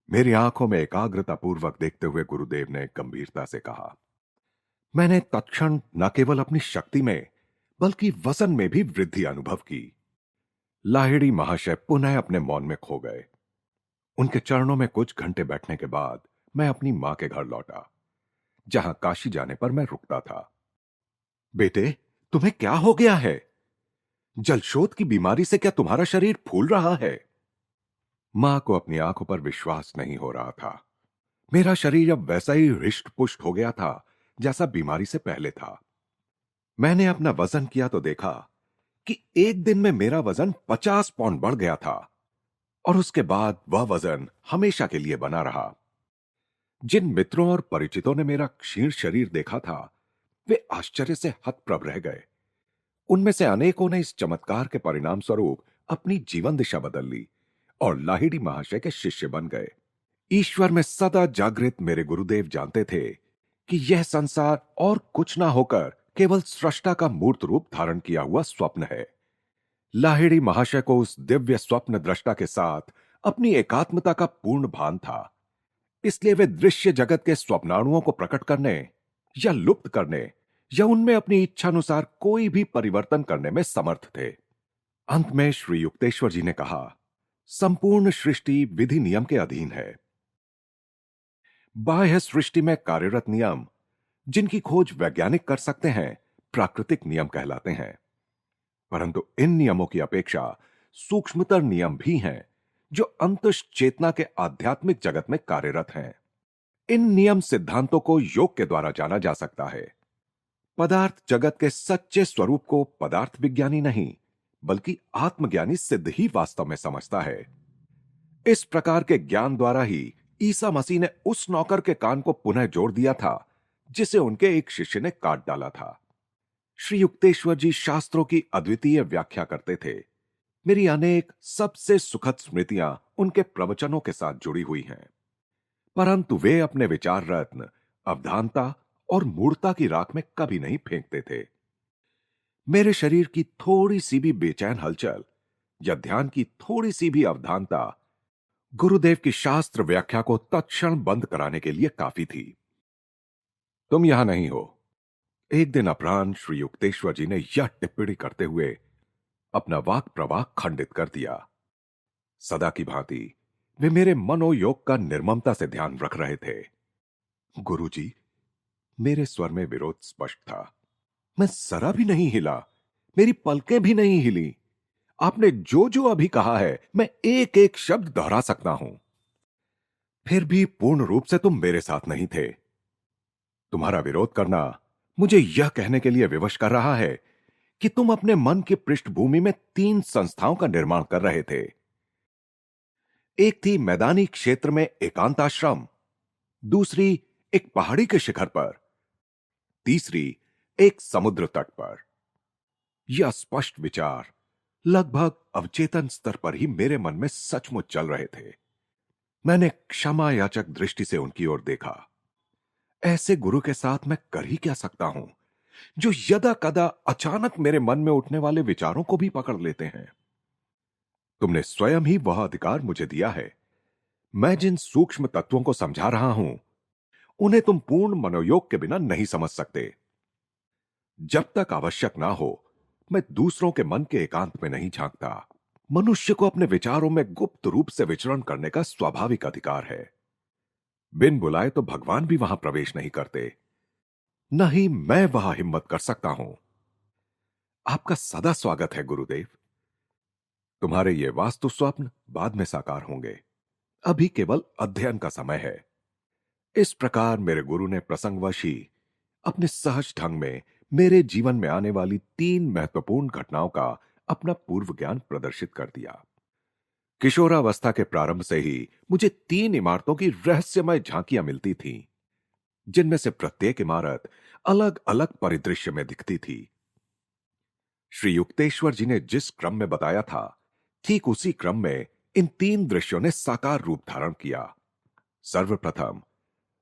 मेरी आंखों में एकाग्रता पूर्वक देखते हुए गुरुदेव ने गंभीरता से कहा। मैंने तत्क्षण न केवल अपनी शक्ति में बल्कि वजन में भी वृद्धि अनुभव की। लाहिड़ी महाशय पुनः अपने मौन में खो गए। उनके चरणों में कुछ घंटे बैठने के बाद मैं अपनी मां के घर लौटा, जहां काशी जाने पर मैं रुकता था। बेटे, तुम्हें क्या हो गया है? जलशोथ की बीमारी से क्या तुम्हारा शरीर फूल रहा है? मां को अपनी आंखों पर विश्वास नहीं हो रहा था। मेरा शरीर अब वैसा ही हृष्ट पुष्ट हो गया था जैसा बीमारी से पहले था। मैंने अपना वजन किया तो देखा कि एक दिन में मेरा वजन 50 पाउंड बढ़ गया था और उसके बाद वह वजन हमेशा के लिए बना रहा। जिन मित्रों और परिचितों ने मेरा क्षीण शरीर देखा था, वे आश्चर्य से हतप्रभ रह गए। उनमें से अनेकों ने इस चमत्कार के परिणाम स्वरूप अपनी जीवन दिशा बदल ली और लाहिड़ी महाशय के शिष्य बन गए। ईश्वर में सदा जागृत मेरे गुरुदेव जानते थे कि यह संसार और कुछ ना होकर केवल सृष्टा का मूर्त रूप धारण किया हुआ स्वप्न है। लाहिड़ी महाशय को उस दिव्य स्वप्न दृष्टा के साथ अपनी एकात्मता का पूर्ण भान था। इसलिए वे दृश्य जगत के स्वप्नाणुओं को प्रकट करने या लुप्त करने या उनमें अपनी इच्छानुसार कोई भी परिवर्तन करने में समर्थ थे। अंत में श्री युक्तेश्वर जी ने कहा, संपूर्ण सृष्टि विधि नियम के अधीन है। बाह्य सृष्टि में कार्यरत नियम जिनकी खोज वैज्ञानिक कर सकते हैं, प्राकृतिक नियम कहलाते हैं। परंतु इन नियमों की अपेक्षा सूक्ष्मतर नियम भी हैं जो अंतश चेतना के आध्यात्मिक जगत में कार्यरत हैं। इन नियम सिद्धांतों को योग के द्वारा जाना जा सकता है। पदार्थ जगत के सच्चे स्वरूप को पदार्थ विज्ञानी नहीं बल्कि आत्मज्ञानी सिद्ध ही वास्तव में समझता है। इस प्रकार के ज्ञान द्वारा ही ईसा मसीह ने उस नौकर के कान को पुनः जोड़ दिया था जिसे उनके एक शिष्य ने काट डाला था। श्री युक्तेश्वर जी शास्त्रों की अद्वितीय व्याख्या करते थे। मेरी अनेक सबसे सुखद स्मृतियां उनके प्रवचनों के साथ जुड़ी हुई हैं। परंतु वे अपने विचार रत्न अवधानता और मूर्ता की राख में कभी नहीं फेंकते थे। मेरे शरीर की थोड़ी सी भी बेचैन हलचल या ध्यान की थोड़ी सी भी अवधानता गुरुदेव की शास्त्र व्याख्या को तत्क्षण बंद कराने के लिए काफी थी। तुम यहां नहीं हो। एक दिन अपराह्न श्री युक्तेश्वर जी ने यह टिप्पणी करते हुए अपना वाक प्रवाह खंडित कर दिया। सदा की भांति वे मेरे मनोयोग का निर्ममता से ध्यान रख रहे थे। गुरुजी, मेरे स्वर में विरोध स्पष्ट था। मैं जरा भी नहीं हिला, मेरी पलकें भी नहीं हिली। आपने जो जो अभी कहा है मैं एक एक शब्द दोहरा सकता हूं। फिर भी पूर्ण रूप से तुम मेरे साथ नहीं थे। तुम्हारा विरोध करना मुझे यह कहने के लिए विवश कर रहा है कि तुम अपने मन की पृष्ठभूमि में 3 संस्थाओं का निर्माण कर रहे थे। एक थी मैदानी क्षेत्र में एकांताश्रम, दूसरी एक पहाड़ी के शिखर पर, तीसरी एक समुद्र तट पर। यह स्पष्ट विचार लगभग अवचेतन स्तर पर ही मेरे मन में सचमुच चल रहे थे। मैंने क्षमा याचक दृष्टि से उनकी ओर देखा। ऐसे गुरु के साथ मैं कर ही क्या सकता हूं, जो यदा कदा अचानक मेरे मन में उठने वाले विचारों को भी पकड़ लेते हैं। तुमने स्वयं ही वह अधिकार मुझे दिया है। मैं जिन सूक्ष्म तत्वों को समझा रहा हूं, उन्हें तुम पूर्ण मनोयोग के बिना नहीं समझ सकते। जब तक आवश्यक ना हो, मैं दूसरों के मन के एकांत में नहीं झांकता। मनुष्य को अपने विचारों में गुप्त रूप से विचरण करने का स्वाभाविक अधिकार है। बिन बुलाए तो भगवान भी वहां प्रवेश नहीं करते, न ही मैं वहां हिम्मत कर सकता हूं। आपका सदा स्वागत है गुरुदेव। तुम्हारे ये वास्तु स्वप्न बाद में साकार होंगे, अभी केवल अध्ययन का समय है। इस प्रकार मेरे गुरु ने प्रसंगवश ही अपने सहज ढंग में मेरे जीवन में आने वाली 3 महत्वपूर्ण घटनाओं का अपना पूर्व ज्ञान प्रदर्शित कर दिया। किशोरावस्था के प्रारंभ से ही मुझे 3 इमारतों की रहस्यमय झांकियां मिलती थीं, जिनमें से प्रत्येक इमारत अलग अलग परिदृश्य में दिखती थी। श्री युक्तेश्वर जी ने जिस क्रम में बताया था, ठीक उसी क्रम में इन 3 दृश्यों ने साकार रूप धारण किया। सर्वप्रथम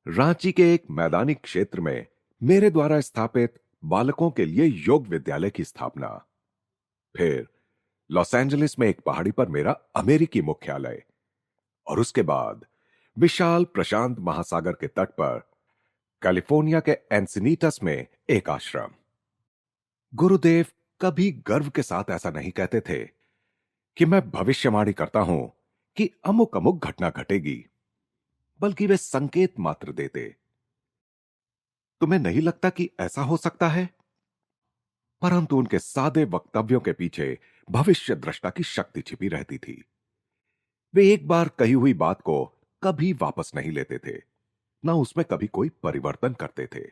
रांची के एक मैदानी क्षेत्र में मेरे द्वारा स्थापित बालकों के लिए योग विद्यालय की स्थापना। फिर लॉस एंजलिस में एक पहाड़ी पर मेरा अमेरिकी मुख्यालय। और उसके बाद विशाल प्रशांत महासागर के तट पर कैलिफोर्निया के एंसिनीटस में एक आश्रम। गुरुदेव कभी गर्व के साथ ऐसा नहीं कहते थे कि मैं भविष्यवाणी करता हूं कि अमुक अमुक घटना घटेगी, बल्कि वे संकेत मात्र देते। तुम्हें नहीं लगता कि ऐसा हो सकता है? परंतु उनके सादे वक्तव्यों के पीछे भविष्य दृष्टा की शक्ति छिपी रहती थी। वे एक बार कही हुई बात को कभी वापस नहीं लेते थे, ना उसमें कभी कोई परिवर्तन करते थे।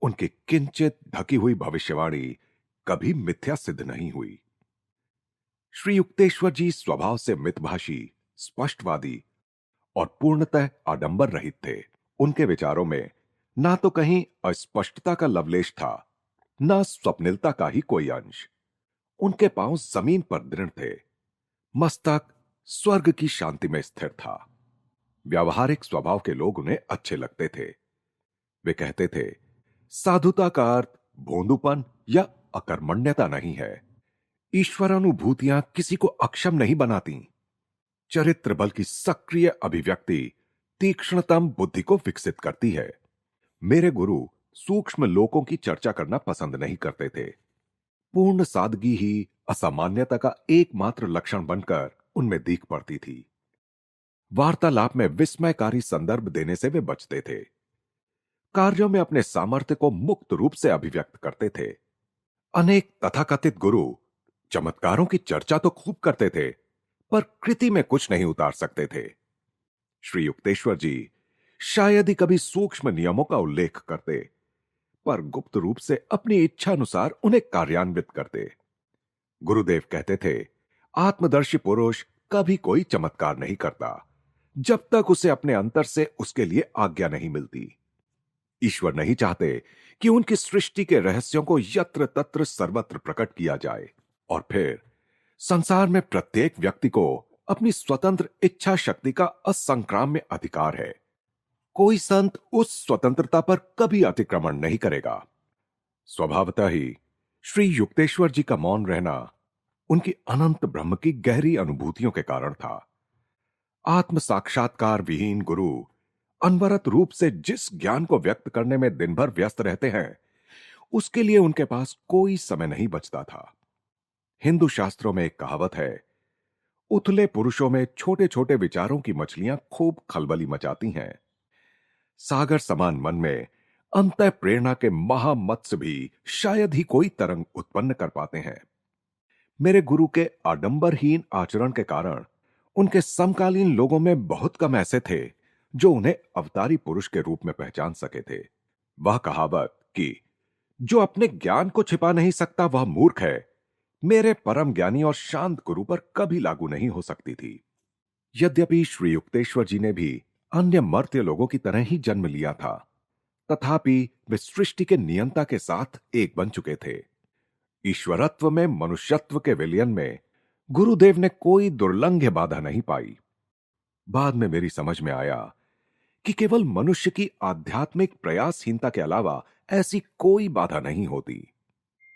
उनकी किंचित ढकी हुई भविष्यवाणी कभी मिथ्या सिद्ध नहीं हुई। श्री युक्तेश्वर जी स्वभाव से मितभाषी, स्पष्टवादी और पूर्णतः आडंबर रहित थे। उनके विचारों में ना तो कहीं अस्पष्टता का लवलेश था, ना स्वप्निलता का ही कोई अंश। उनके पांव जमीन पर दृढ़ थे, मस्तक स्वर्ग की शांति में स्थिर था। व्यावहारिक स्वभाव के लोग उन्हें अच्छे लगते थे। वे कहते थे, साधुता का अर्थ भोंदूपन या अकर्मण्यता नहीं है। ईश्वरानुभूतियां किसी को अक्षम नहीं बनाती। चरित्र बल की सक्रिय अभिव्यक्ति तीक्ष्णतम बुद्धि को विकसित करती है। मेरे गुरु सूक्ष्म लोकों की चर्चा करना पसंद नहीं करते थे। पूर्ण सादगी ही असामान्यता का एकमात्र लक्षण बनकर उनमें दीख पड़ती थी। वार्तालाप में विस्मयकारी संदर्भ देने से वे बचते थे। कार्यों में अपने सामर्थ्य को मुक्त रूप से अभिव्यक्त करते थे। अनेक तथाकथित गुरु चमत्कारों की चर्चा तो खूब करते थे, पर कृति में कुछ नहीं उतार सकते थे। श्री युक्तेश्वर जी शायद ही कभी सूक्ष्म नियमों का उल्लेख करते, पर गुप्त रूप से अपनी इच्छा अनुसार उन्हें कार्यान्वित करते। गुरुदेव कहते थे, आत्मदर्शी पुरुष कभी कोई चमत्कार नहीं करता जब तक उसे अपने अंतर से उसके लिए आज्ञा नहीं मिलती। ईश्वर नहीं चाहते कि उनकी सृष्टि के रहस्यों को यत्र तत्र सर्वत्र प्रकट किया जाए, और फिर संसार में प्रत्येक व्यक्ति को अपनी स्वतंत्र इच्छा शक्ति का असंक्राम्य अधिकार है। कोई संत उस स्वतंत्रता पर कभी अतिक्रमण नहीं करेगा। स्वभावतः ही श्री युक्तेश्वर जी का मौन रहना उनकी अनंत ब्रह्म की गहरी अनुभूतियों के कारण था। आत्म साक्षात्कार विहीन गुरु अनवरत रूप से जिस ज्ञान को व्यक्त करने में दिन भर व्यस्त रहते हैं, उसके लिए उनके पास कोई समय नहीं बचता था। हिंदू शास्त्रों में एक कहावत है, उथले पुरुषों में छोटे छोटे विचारों की मछलियां खूब खलबली मचाती हैं। सागर समान मन में अंतः प्रेरणा के महामत्स्य भी शायद ही कोई तरंग उत्पन्न कर पाते हैं। मेरे गुरु के आडंबरहीन आचरण के कारण उनके समकालीन लोगों में बहुत कम ऐसे थे जो उन्हें अवतारी पुरुष के रूप में पहचान सके थे। वह कहावत कि जो अपने ज्ञान को छिपा नहीं सकता वह मूर्ख है, मेरे परम ज्ञानी और शांत गुरु पर कभी लागू नहीं हो सकती थी। यद्यपि श्री युक्तेश्वर जी ने भी अन्य मर्त्य लोगों की तरह ही जन्म लिया था, तथापि वे सृष्टि के नियंता के साथ एक बन चुके थे। ईश्वरत्व में मनुष्यत्व के विलयन में गुरुदेव ने कोई दुर्लंघ्य बाधा नहीं पाई। बाद में मेरी समझ में आया कि केवल मनुष्य की आध्यात्मिक प्रयासहीनता के अलावा ऐसी कोई बाधा नहीं होती।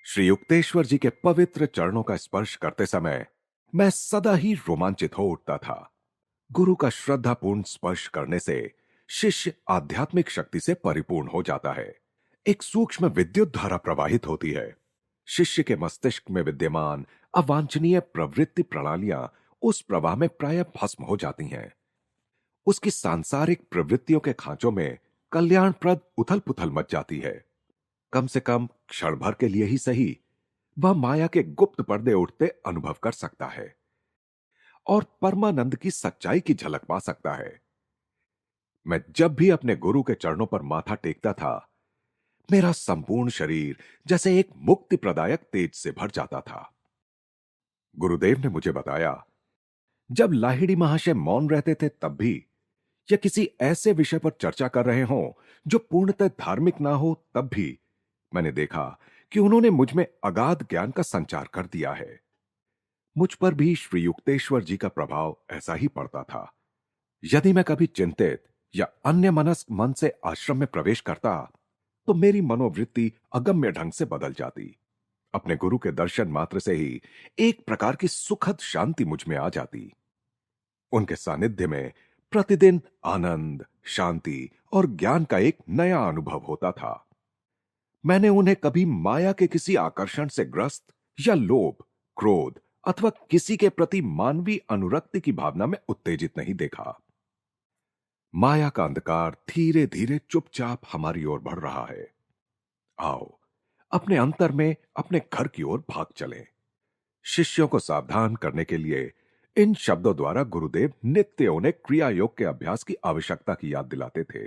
श्री युक्तेश्वर जी के पवित्र चरणों का स्पर्श करते समय मैं सदा ही रोमांचित हो उठता था। गुरु का श्रद्धापूर्ण स्पर्श करने से शिष्य आध्यात्मिक शक्ति से परिपूर्ण हो जाता है। एक सूक्ष्म विद्युत धारा प्रवाहित होती है। शिष्य के मस्तिष्क में विद्यमान अवांछनीय प्रवृत्ति प्रणालियां उस प्रवाह में प्रायः भस्म हो जाती हैं। उसकी सांसारिक प्रवृत्तियों के खांचों में कल्याणप्रद उथल पुथल मच जाती है। कम से कम क्षण भर के लिए ही सही, वह माया के गुप्त पर्दे उठते अनुभव कर सकता है और परमानंद की सच्चाई की झलक पा सकता है। मैं जब भी अपने गुरु के चरणों पर माथा टेकता था, मेरा संपूर्ण शरीर जैसे एक मुक्ति प्रदायक तेज से भर जाता था। गुरुदेव ने मुझे बताया, जब लाहिड़ी महाशय मौन रहते थे तब भी, या किसी ऐसे विषय पर चर्चा कर रहे हों जो पूर्णतः धार्मिक ना हो तब भी, मैंने देखा कि उन्होंने मुझ में अगाध ज्ञान का संचार कर दिया है। मुझ पर भी श्री युक्तेश्वर जी का प्रभाव ऐसा ही पड़ता था। यदि मैं कभी चिंतित या अन्य मनस्क मन से आश्रम में प्रवेश करता, तो मेरी मनोवृत्ति अगम्य ढंग से बदल जाती। अपने गुरु के दर्शन मात्र से ही एक प्रकार की सुखद शांति मुझ में आ जाती। उनके सानिध्य में प्रतिदिन आनंद, शांति और ज्ञान का एक नया अनुभव होता था। मैंने उन्हें कभी माया के किसी आकर्षण से ग्रस्त या लोभ, क्रोध अथवा किसी के प्रति मानवीय अनुरक्ति की भावना में उत्तेजित नहीं देखा। माया का अंधकार धीरे धीरे चुपचाप हमारी ओर बढ़ रहा है। आओ, अपने अंतर में अपने घर की ओर भाग चलें। शिष्यों को सावधान करने के लिए इन शब्दों द्वारा गुरुदेव नित्य उन्हें क्रिया योग के अभ्यास की आवश्यकता की याद दिलाते थे।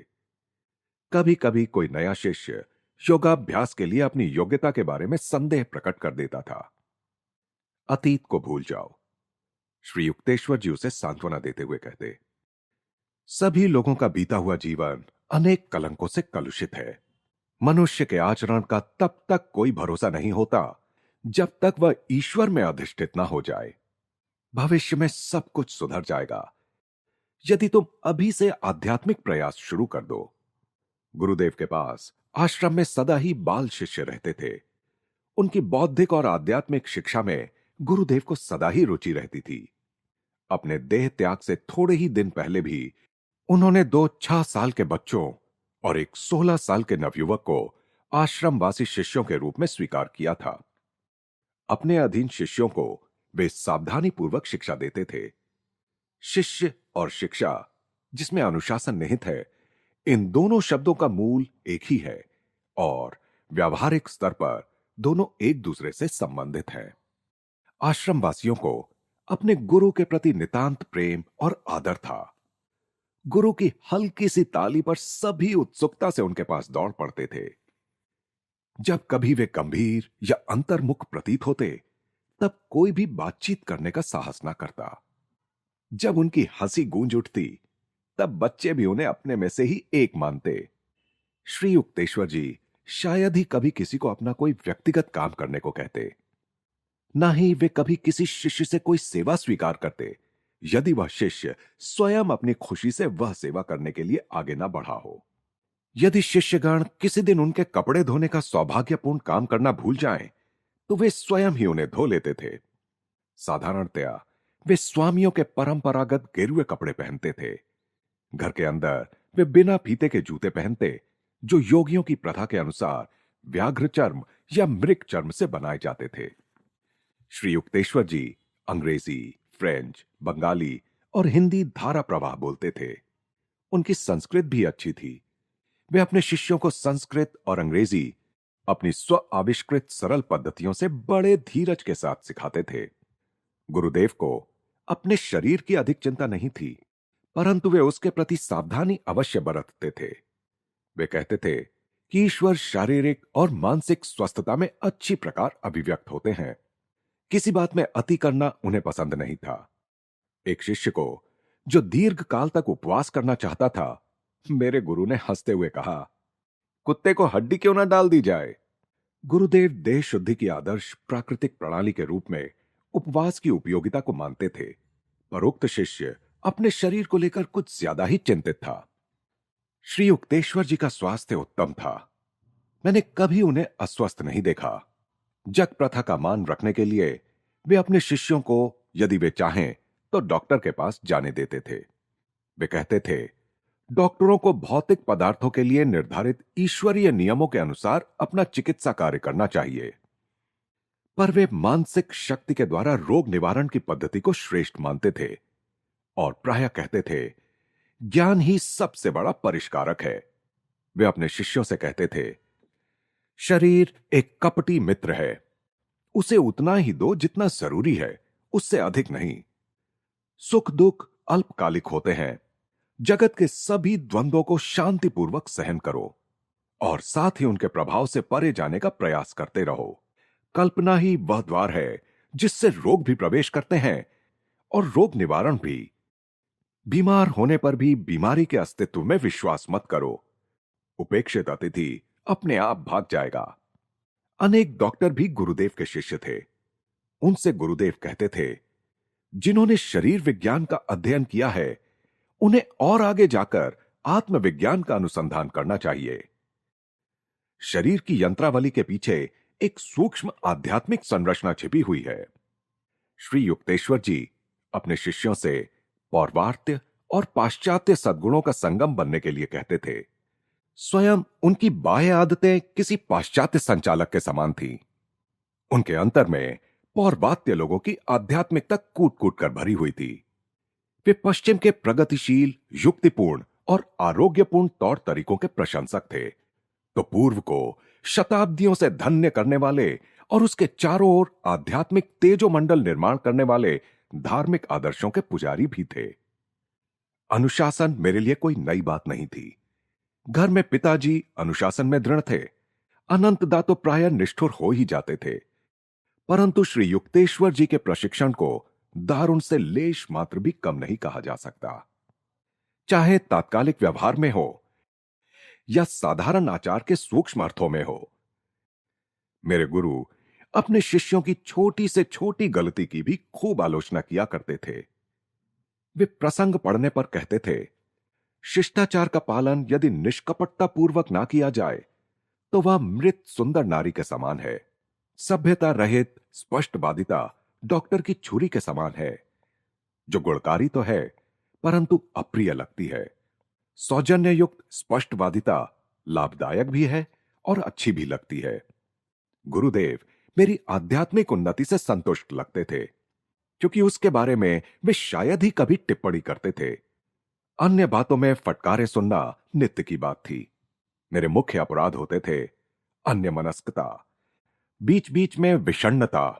कभी कभी कोई नया शिष्य योगाभ्यास के लिए अपनी योग्यता के बारे में संदेह प्रकट कर देता था। अतीत को भूल जाओ, श्री युक्तेश्वर जी उसे सांत्वना देते हुए कहते। सभी लोगों का बीता हुआ जीवन अनेक कलंकों से कलुषित है। मनुष्य के आचरण का तब तक कोई भरोसा नहीं होता जब तक वह ईश्वर में अधिष्ठित ना हो जाए। भविष्य में सब कुछ सुधर जाएगा यदि तुम अभी से आध्यात्मिक प्रयास शुरू कर दो। गुरुदेव के पास आश्रम में सदा ही बाल शिष्य रहते थे। उनकी बौद्धिक और आध्यात्मिक शिक्षा में गुरुदेव को सदा ही रुचि रहती थी। अपने देह त्याग से थोड़े ही दिन पहले भी उन्होंने 2 6 साल के बच्चों और एक 16 साल के नवयुवक को आश्रमवासी शिष्यों के रूप में स्वीकार किया था। अपने अधीन शिष्यों को वे सावधानी पूर्वक शिक्षा देते थे। शिष्य और शिक्षा, जिसमें अनुशासन निहित है, इन दोनों शब्दों का मूल एक ही है और व्यावहारिक स्तर पर दोनों एक दूसरे से संबंधित हैं। आश्रमवासियों को अपने गुरु के प्रति नितांत प्रेम और आदर था। गुरु की हल्की सी ताली पर सभी उत्सुकता से उनके पास दौड़ पड़ते थे। जब कभी वे गंभीर या अंतर्मुख प्रतीत होते, तब कोई भी बातचीत करने का साहस ना करता। जब उनकी हंसी गूंज उठती, तब बच्चे भी उन्हें अपने में से ही एक मानते। श्री युक्तेश्वर जी शायद ही कभी किसी को अपना कोई व्यक्तिगत काम करने को कहते। ना ही वे कभी किसी शिष्य से कोई सेवा स्वीकार करते, यदि वह शिष्य स्वयं अपनी खुशी से वह सेवा करने के लिए आगे ना बढ़ा हो। यदि शिष्यगण किसी दिन उनके कपड़े धोने का सौभाग्यपूर्ण काम करना भूल जाएं, तो वे स्वयं ही उन्हें धो लेते थे। साधारणतया वे स्वामियों के परंपरागत गेरुए कपड़े पहनते थे। घर के अंदर वे बिना फीते के जूते पहनते, जो योगियों की प्रथा के अनुसार व्याघ्र चर्म या मृग चर्म से बनाए जाते थे। श्री युक्तेश्वर जी अंग्रेजी, फ्रेंच, बंगाली और हिंदी धारा प्रवाह बोलते थे। उनकी संस्कृत भी अच्छी थी। वे अपने शिष्यों को संस्कृत और अंग्रेजी अपनी स्व आविष्कृत सरल पद्धतियों से बड़े धीरज के साथ सिखाते थे। गुरुदेव को अपने शरीर की अधिक चिंता नहीं थी, परंतु वे उसके प्रति सावधानी अवश्य बरतते थे। वे कहते थे कि ईश्वर शारीरिक और मानसिक स्वस्थता में अच्छी प्रकार अभिव्यक्त होते हैं। किसी बात में अति करना उन्हें पसंद नहीं था। एक शिष्य को, जो दीर्घ काल तक उपवास करना चाहता था, मेरे गुरु ने हंसते हुए कहा, कुत्ते को हड्डी क्यों ना डाल दी जाए। गुरुदेव देह शुद्धि की आदर्श प्राकृतिक प्रणाली के रूप में उपवास की उपयोगिता को मानते थे, पर उक्त शिष्य अपने शरीर को लेकर कुछ ज्यादा ही चिंतित था। श्री युक्तेश्वर जी का स्वास्थ्य उत्तम था। मैंने कभी उन्हें अस्वस्थ नहीं देखा। जग प्रथा का मान रखने के लिए वे अपने शिष्यों को, यदि वे चाहें, तो डॉक्टर के पास जाने देते थे। वे कहते थे, डॉक्टरों को भौतिक पदार्थों के लिए निर्धारित ईश्वरीय नियमों के अनुसार अपना चिकित्सा कार्य करना चाहिए, पर वे मानसिक शक्ति के द्वारा रोग निवारण की पद्धति को श्रेष्ठ मानते थे और प्रायः कहते थे, ज्ञान ही सबसे बड़ा परिष्कारक है। वे अपने शिष्यों से कहते थे, शरीर एक कपटी मित्र है, उसे उतना ही दो जितना जरूरी है, उससे अधिक नहीं। सुख दुख अल्पकालिक होते हैं। जगत के सभी द्वंद्वों को शांतिपूर्वक सहन करो और साथ ही उनके प्रभाव से परे जाने का प्रयास करते रहो। कल्पना ही वह द्वार है जिससे रोग भी प्रवेश करते हैं और रोग निवारण भी। बीमार होने पर भी बीमारी के अस्तित्व में विश्वास मत करो। उपेक्षित अतिथि अपने आप भाग जाएगा। अनेक डॉक्टर भी गुरुदेव के शिष्य थे। उनसे गुरुदेव कहते थे, जिन्होंने शरीर विज्ञान का अध्ययन किया है, उन्हें और आगे जाकर आत्मविज्ञान का अनुसंधान करना चाहिए। शरीर की यंत्रावली के पीछे एक सूक्ष्म आध्यात्मिक संरचना छिपी हुई है। श्री युक्तेश्वर जी अपने शिष्यों से पौर्वात्य और पाश्चात्य सद्गुणों का संगम बनने के लिए कहते थे। स्वयं उनकी बाह्य आदतें किसी पाश्चात्य संचालक के समान थीं। उनके अंतर में पौर्वात्य लोगों की आध्यात्मिकता कूट कूट कर भरी हुई थी। वे पश्चिम के प्रगतिशील, युक्तिपूर्ण और आरोग्यपूर्ण तौर तरीकों के प्रशंसक थे, तो पूर्व को शताब्दियों से धन्य करने वाले और उसके चारों ओर आध्यात्मिक तेजोमंडल निर्माण करने वाले धार्मिक आदर्शों के पुजारी भी थे। अनुशासन मेरे लिए कोई नई बात नहीं थी। घर में पिताजी अनुशासन में दृढ़ थे। अनंतदा तो प्रायः निष्ठुर हो ही जाते थे, परंतु श्री युक्तेश्वर जी के प्रशिक्षण को दारुण से लेश मात्र भी कम नहीं कहा जा सकता। चाहे तात्कालिक व्यवहार में हो या साधारण आचार के सूक्ष्म अर्थों में हो। मेरे गुरु अपने शिष्यों की छोटी से छोटी गलती की भी खूब आलोचना किया करते थे। वे प्रसंग पढ़ने पर कहते थे, शिष्टाचार का पालन यदि निष्कपटता पूर्वक ना किया जाए तो वह मृत सुंदर नारी के समान है। सभ्यता रहित स्पष्टवादिता डॉक्टर की छुरी के समान है, जो गुणकारी तो है परंतु अप्रिय लगती है। सौजन्य युक्त स्पष्टवादिता लाभदायक भी है और अच्छी भी लगती है। गुरुदेव मेरी आध्यात्मिक उन्नति से संतुष्ट लगते थे, क्योंकि उसके बारे में वे शायद ही कभी टिप्पणी करते थे। अन्य बातों में फटकारे सुनना नित्य की बात थी। मेरे मुख्य अपराध होते थे अन्य मनस्कता, बीच बीच में विषण्णता,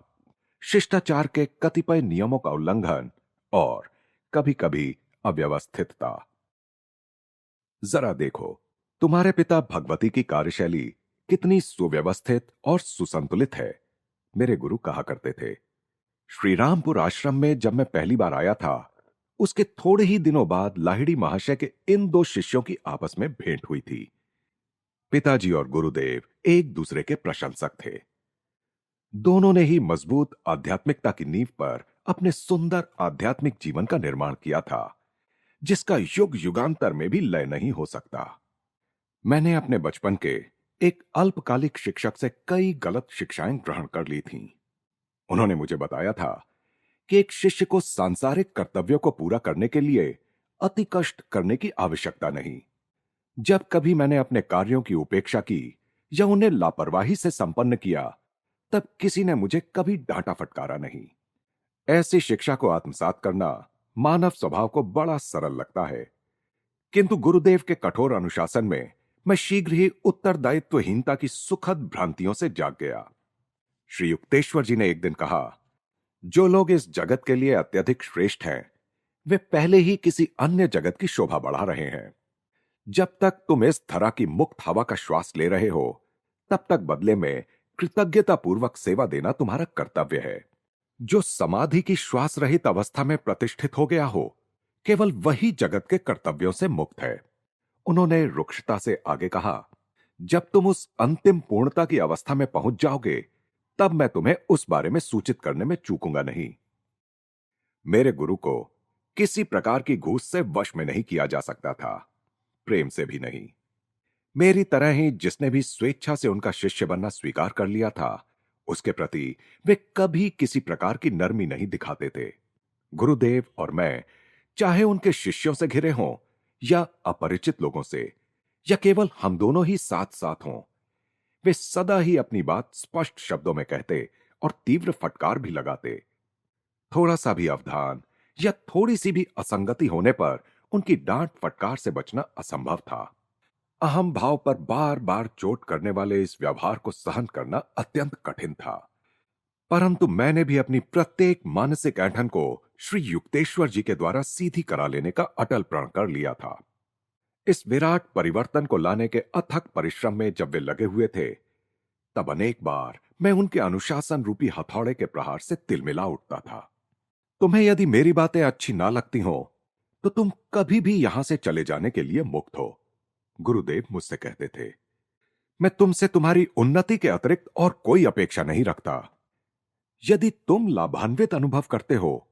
शिष्टाचार के कतिपय नियमों का उल्लंघन और कभी कभी अव्यवस्थितता। जरा देखो, तुम्हारे पिता भगवती की कार्यशैली कितनी सुव्यवस्थित और सुसंतुलित है, मेरे गुरु कहा करते थे। श्रीरामपुर आश्रम में जब मैं पहली बार आया था, उसके थोड़े ही दिनों बाद लाहिड़ी महाशय के इन दो शिष्यों की आपस में भेंट हुई थी। पिताजी और गुरुदेव एक दूसरे के प्रशंसक थे। दोनों ने ही मजबूत आध्यात्मिकता की नींव पर अपने सुंदर आध्यात्मिक जीवन का निर्माण किया था, जिसका युग युगांतर में भी लय नहीं हो सकता। मैंने अपने बचपन के एक अल्पकालिक शिक्षक से कई गलत शिक्षाएं ग्रहण कर ली थीं। उन्होंने मुझे बताया था कि एक शिष्य को सांसारिक कर्तव्यों को पूरा करने के लिए अति कष्ट करने की आवश्यकता नहीं। जब कभी मैंने अपने कार्यों की उपेक्षा की या उन्हें लापरवाही से संपन्न किया, तब किसी ने मुझे कभी डांटा फटकारा नहीं। ऐसी शिक्षा को आत्मसात करना मानव स्वभाव को बड़ा सरल लगता है, किंतु गुरुदेव के कठोर अनुशासन में मैं शीघ्र ही उत्तरदायित्वहीनता की सुखद भ्रांतियों से जाग गया। श्री युक्तेश्वर जी ने एक दिन कहा, जो लोग इस जगत के लिए अत्यधिक श्रेष्ठ हैं, वे पहले ही किसी अन्य जगत की शोभा बढ़ा रहे हैं। जब तक तुम इस धरा की मुक्त हवा का श्वास ले रहे हो, तब तक बदले में कृतज्ञतापूर्वक सेवा देना तुम्हारा कर्तव्य है। जो समाधि की श्वास रहित अवस्था में प्रतिष्ठित हो गया हो, केवल वही जगत के कर्तव्यों से मुक्त है। उन्होंने रुक्षता से आगे कहा, जब तुम उस अंतिम पूर्णता की अवस्था में पहुंच जाओगे, तब मैं तुम्हें उस बारे में सूचित करने में चूकूंगा नहीं। मेरे गुरु को किसी प्रकार की घूस से वश में नहीं किया जा सकता था। प्रेम से भी नहीं। मेरी तरह ही जिसने भी स्वेच्छा से उनका शिष्य बनना स्वीकार कर लिया था, उसके प्रति वे कभी किसी प्रकार की नरमी नहीं दिखाते थे। गुरुदेव और मैं, चाहे उनके शिष्यों से घिरे हों या अपरिचित लोगों से, या केवल हम दोनों ही साथ साथ हों, वे सदा ही अपनी बात स्पष्ट शब्दों में कहते और तीव्र फटकार भी लगाते। थोड़ा सा भी अवधान या थोड़ी सी भी असंगति होने पर उनकी डांट फटकार से बचना असंभव था। अहम भाव पर बार बार चोट करने वाले इस व्यवहार को सहन करना अत्यंत कठिन था। परंतु मैंने भी अपनी प्रत्येक मानसिक ऐंठन को श्री युक्तेश्वर जी के द्वारा सीधी करा लेने का अटल प्रण कर लिया था। इस विराट परिवर्तन को लाने के अथक परिश्रम में जब वे लगे हुए थे, तब अनेक बार मैं उनके अनुशासन रूपी हथौड़े के प्रहार से तिलमिला उठता था। तुम्हें यदि मेरी बातें अच्छी ना लगती हो, तो तुम कभी भी यहां से चले जाने के लिए मुक्त हो, गुरुदेव मुझसे कहते थे। मैं तुमसे तुम्हारी उन्नति के अतिरिक्त और कोई अपेक्षा नहीं रखता। यदि तुम लाभान्वित अनुभव करते हो,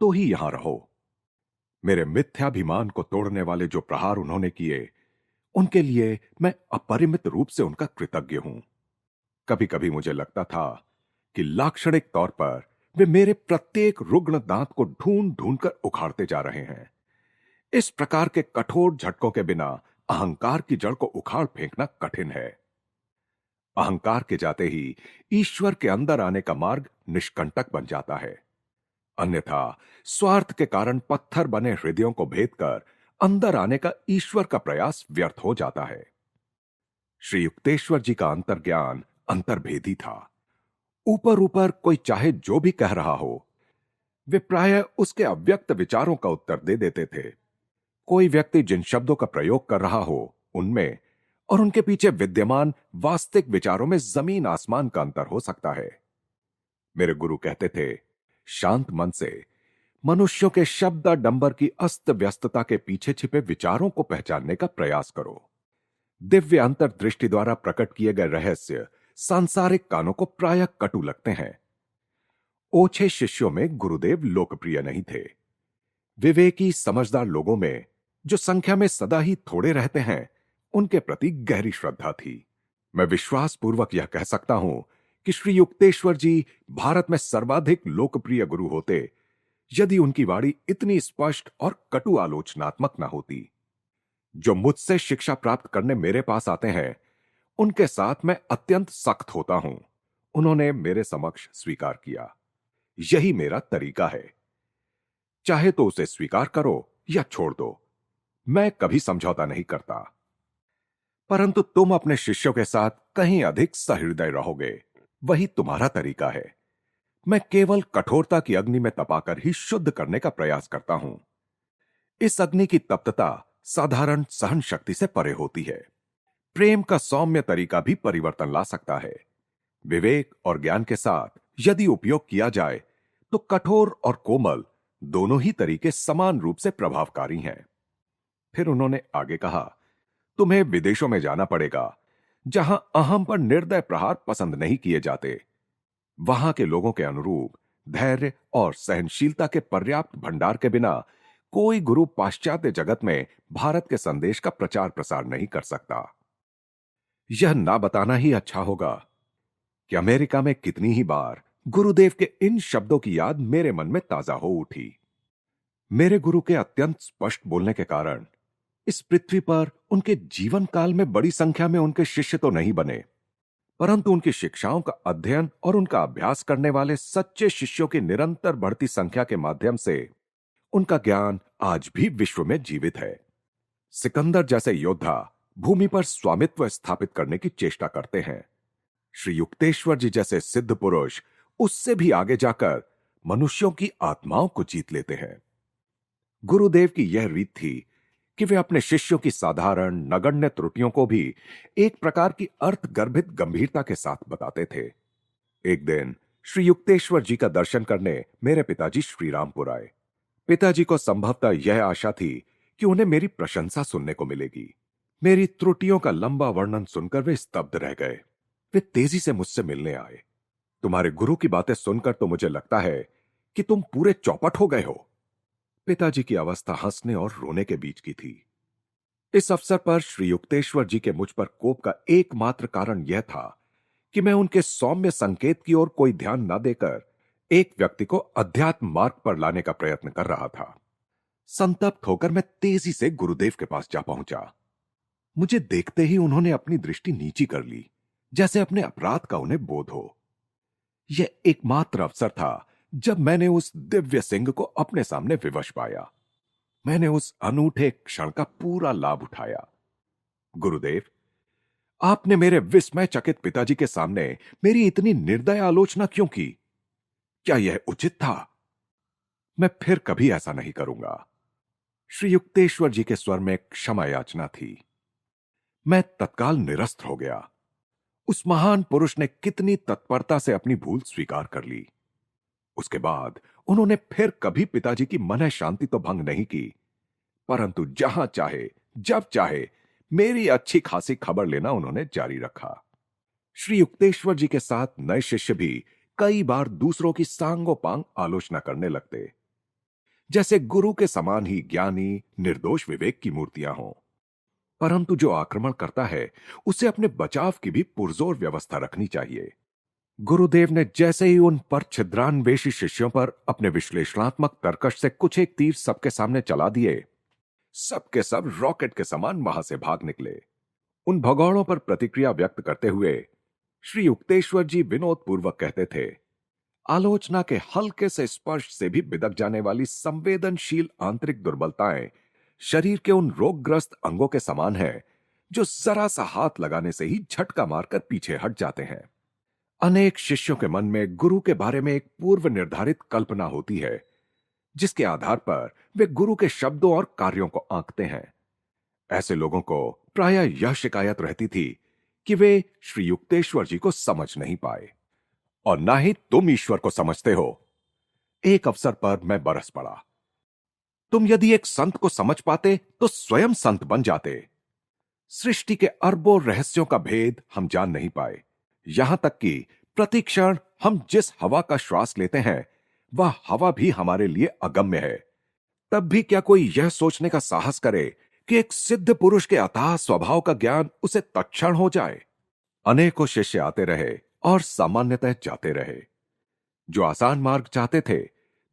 तो ही यहां रहो। मेरे मिथ्याभिमान को तोड़ने वाले जो प्रहार उन्होंने किए, उनके लिए मैं अपरिमित रूप से उनका कृतज्ञ हूं। कभी कभी मुझे लगता था कि लाक्षणिक तौर पर वे मेरे प्रत्येक रुग्ण दांत को ढूंढ ढूंढ कर उखाड़ते जा रहे हैं। इस प्रकार के कठोर झटकों के बिना अहंकार की जड़ को उखाड़ फेंकना कठिन है। अहंकार के जाते ही ईश्वर के अंदर आने का मार्ग निष्कंटक बन जाता है। अन्यथा स्वार्थ के कारण पत्थर बने हृदयों को भेद कर अंदर आने का ईश्वर का प्रयास व्यर्थ हो जाता है। श्री युक्तेश्वर जी का अंतर्ज्ञान अंतर्भेदी था। ऊपर ऊपर कोई चाहे जो भी कह रहा हो, वे प्रायः उसके अव्यक्त विचारों का उत्तर दे देते थे। कोई व्यक्ति जिन शब्दों का प्रयोग कर रहा हो, उनमें और उनके पीछे विद्यमान वास्तविक विचारों में जमीन आसमान का अंतर हो सकता है। मेरे गुरु कहते थे, शांत मन से मनुष्यों के शब्दाडंबर की अस्त व्यस्तता के पीछे छिपे विचारों को पहचानने का प्रयास करो। दिव्य अंतर्दृष्टि द्वारा प्रकट किए गए रहस्य सांसारिक कानों को प्रायः कटु लगते हैं। ओछे शिष्यों में गुरुदेव लोकप्रिय नहीं थे। विवेकी समझदार लोगों में, जो संख्या में सदा ही थोड़े रहते हैं, उनके प्रति गहरी श्रद्धा थी। मैं विश्वास पूर्वक यह कह सकता हूं कि श्री युक्तेश्वर जी भारत में सर्वाधिक लोकप्रिय गुरु होते, यदि उनकी वाणी इतनी स्पष्ट और कटु आलोचनात्मक न होती। जो मुझसे शिक्षा प्राप्त करने मेरे पास आते हैं, उनके साथ मैं अत्यंत सख्त होता हूं। उन्होंने मेरे समक्ष स्वीकार किया। यही मेरा तरीका है। चाहे तो उसे स्वीकार करो या छोड़ दो, मैं कभी समझौता नहीं करता। परंतु तुम अपने शिष्यों के साथ कहीं अधिक सहृदय रहोगे, वही तुम्हारा तरीका है। मैं केवल कठोरता की अग्नि में तपाकर ही शुद्ध करने का प्रयास करता हूं। इस अग्नि की तप्तता साधारण सहन शक्ति से परे होती है। प्रेम का सौम्य तरीका भी परिवर्तन ला सकता है। विवेक और ज्ञान के साथ यदि उपयोग किया जाए, तो कठोर और कोमल दोनों ही तरीके समान रूप से प्रभावकारी हैं। फिर उन्होंने आगे कहा, तुम्हें विदेशों में जाना पड़ेगा, जहां अहम पर निर्दय प्रहार पसंद नहीं किए जाते। वहां के लोगों के अनुरूप धैर्य और सहनशीलता के पर्याप्त भंडार के बिना कोई गुरु पाश्चात्य जगत में भारत के संदेश का प्रचार प्रसार नहीं कर सकता। यह ना बताना ही अच्छा होगा कि अमेरिका में कितनी ही बार गुरुदेव के इन शब्दों की याद मेरे मन में ताजा हो उठी। मेरे गुरु के अत्यंत स्पष्ट बोलने के कारण इस पृथ्वी पर उनके जीवन काल में बड़ी संख्या में उनके शिष्य तो नहीं बने, परंतु उनकी शिक्षाओं का अध्ययन और उनका अभ्यास करने वाले सच्चे शिष्यों की निरंतर बढ़ती संख्या के माध्यम से उनका ज्ञान आज भी विश्व में जीवित है। सिकंदर जैसे योद्धा भूमि पर स्वामित्व स्थापित करने की चेष्टा करते हैं। श्री युक्तेश्वर जी जैसे सिद्ध पुरुष उससे भी आगे जाकर मनुष्यों की आत्माओं को जीत लेते हैं। गुरुदेव की यह रीत थी कि वे अपने शिष्यों की साधारण नगण्य त्रुटियों को भी एक प्रकार की अर्थगर्भित गंभीरता के साथ बताते थे। एक दिन श्री युक्तेश्वर जी का दर्शन करने मेरे पिताजी श्रीरामपुर आए। पिताजी को संभवतः यह आशा थी कि उन्हें मेरी प्रशंसा सुनने को मिलेगी। मेरी त्रुटियों का लंबा वर्णन सुनकर वे स्तब्ध रह गए। वे तेजी से मुझसे मिलने आए। तुम्हारे गुरु की बातें सुनकर तो मुझे लगता है कि तुम पूरे चौपट हो गए हो। पिताजी की अवस्था हंसने और रोने के बीच की थी। इस अवसर पर श्री युक्तेश्वर जी के मुझ पर कोप का एकमात्र कारण यह था कि मैं उनके सौम्य संकेत की ओर कोई ध्यान न देकर एक व्यक्ति को अध्यात्म मार्ग पर लाने का प्रयत्न कर रहा था। संतप्त होकर मैं तेजी से गुरुदेव के पास जा पहुंचा। मुझे देखते ही उन्होंने अपनी दृष्टि नीची कर ली, जैसे अपने अपराध का उन्हें बोध हो। यह एकमात्र अवसर था जब मैंने उस दिव्य सिंह को अपने सामने विवश पाया। मैंने उस अनूठे क्षण का पूरा लाभ उठाया। गुरुदेव, आपने मेरे विस्मय चकित पिताजी के सामने मेरी इतनी निर्दय आलोचना क्यों की? क्या यह उचित था? मैं फिर कभी ऐसा नहीं करूंगा। श्री युक्तेश्वर जी के स्वर में क्षमा याचना थी। मैं तत्काल निरस्त हो गया। उस महान पुरुष ने कितनी तत्परता से अपनी भूल स्वीकार कर ली। उसके बाद उन्होंने फिर कभी पिताजी की मन शांति तो भंग नहीं की, परंतु जहां चाहे जब चाहे मेरी अच्छी खासी खबर लेना उन्होंने जारी रखा। श्री युक्तेश्वर जी के साथ नए शिष्य भी कई बार दूसरों की सांगोपांग आलोचना करने लगते, जैसे गुरु के समान ही ज्ञानी निर्दोष विवेक की मूर्तियां हों। परंतु जो आक्रमण करता है उसे अपने बचाव की भी पुरजोर व्यवस्था रखनी चाहिए। गुरुदेव ने जैसे ही उन पर छिद्रान्वेषी शिष्यों पर अपने विश्लेषणात्मक तर्कश से कुछ एक तीर सबके सामने चला दिए, सबके सब रॉकेट के समान वहां से भाग निकले। उन भगौड़ों पर प्रतिक्रिया व्यक्त करते हुए श्री युक्तेश्वर जी विनोद पूर्वक कहते थे, आलोचना के हल्के से स्पर्श से भी बिदक जाने वाली संवेदनशील आंतरिक दुर्बलताएं शरीर के उन रोगग्रस्त अंगों के समान है जो जरा सा हाथ लगाने से ही झटका मारकर पीछे हट जाते हैं। अनेक शिष्यों के मन में गुरु के बारे में एक पूर्व निर्धारित कल्पना होती है, जिसके आधार पर वे गुरु के शब्दों और कार्यों को आंकते हैं। ऐसे लोगों को प्रायः यह शिकायत रहती थी कि वे श्री युक्तेश्वर जी को समझ नहीं पाए और ना ही तुम ईश्वर को समझते हो। एक अवसर पर मैं बरस पड़ा, तुम यदि एक संत को समझ पाते तो स्वयं संत बन जाते। सृष्टि के अरबों रहस्यों का भेद हम जान नहीं पाए, यहां तक कि प्रतिक्षण हम जिस हवा का श्वास लेते हैं वह हवा भी हमारे लिए अगम्य है। तब भी क्या कोई यह सोचने का साहस करे कि एक सिद्ध पुरुष के अथाह स्वभाव का ज्ञान उसे तत्क्षण हो जाए? अनेकों शिष्य आते रहे और सामान्यतः जाते रहे। जो आसान मार्ग चाहते थे,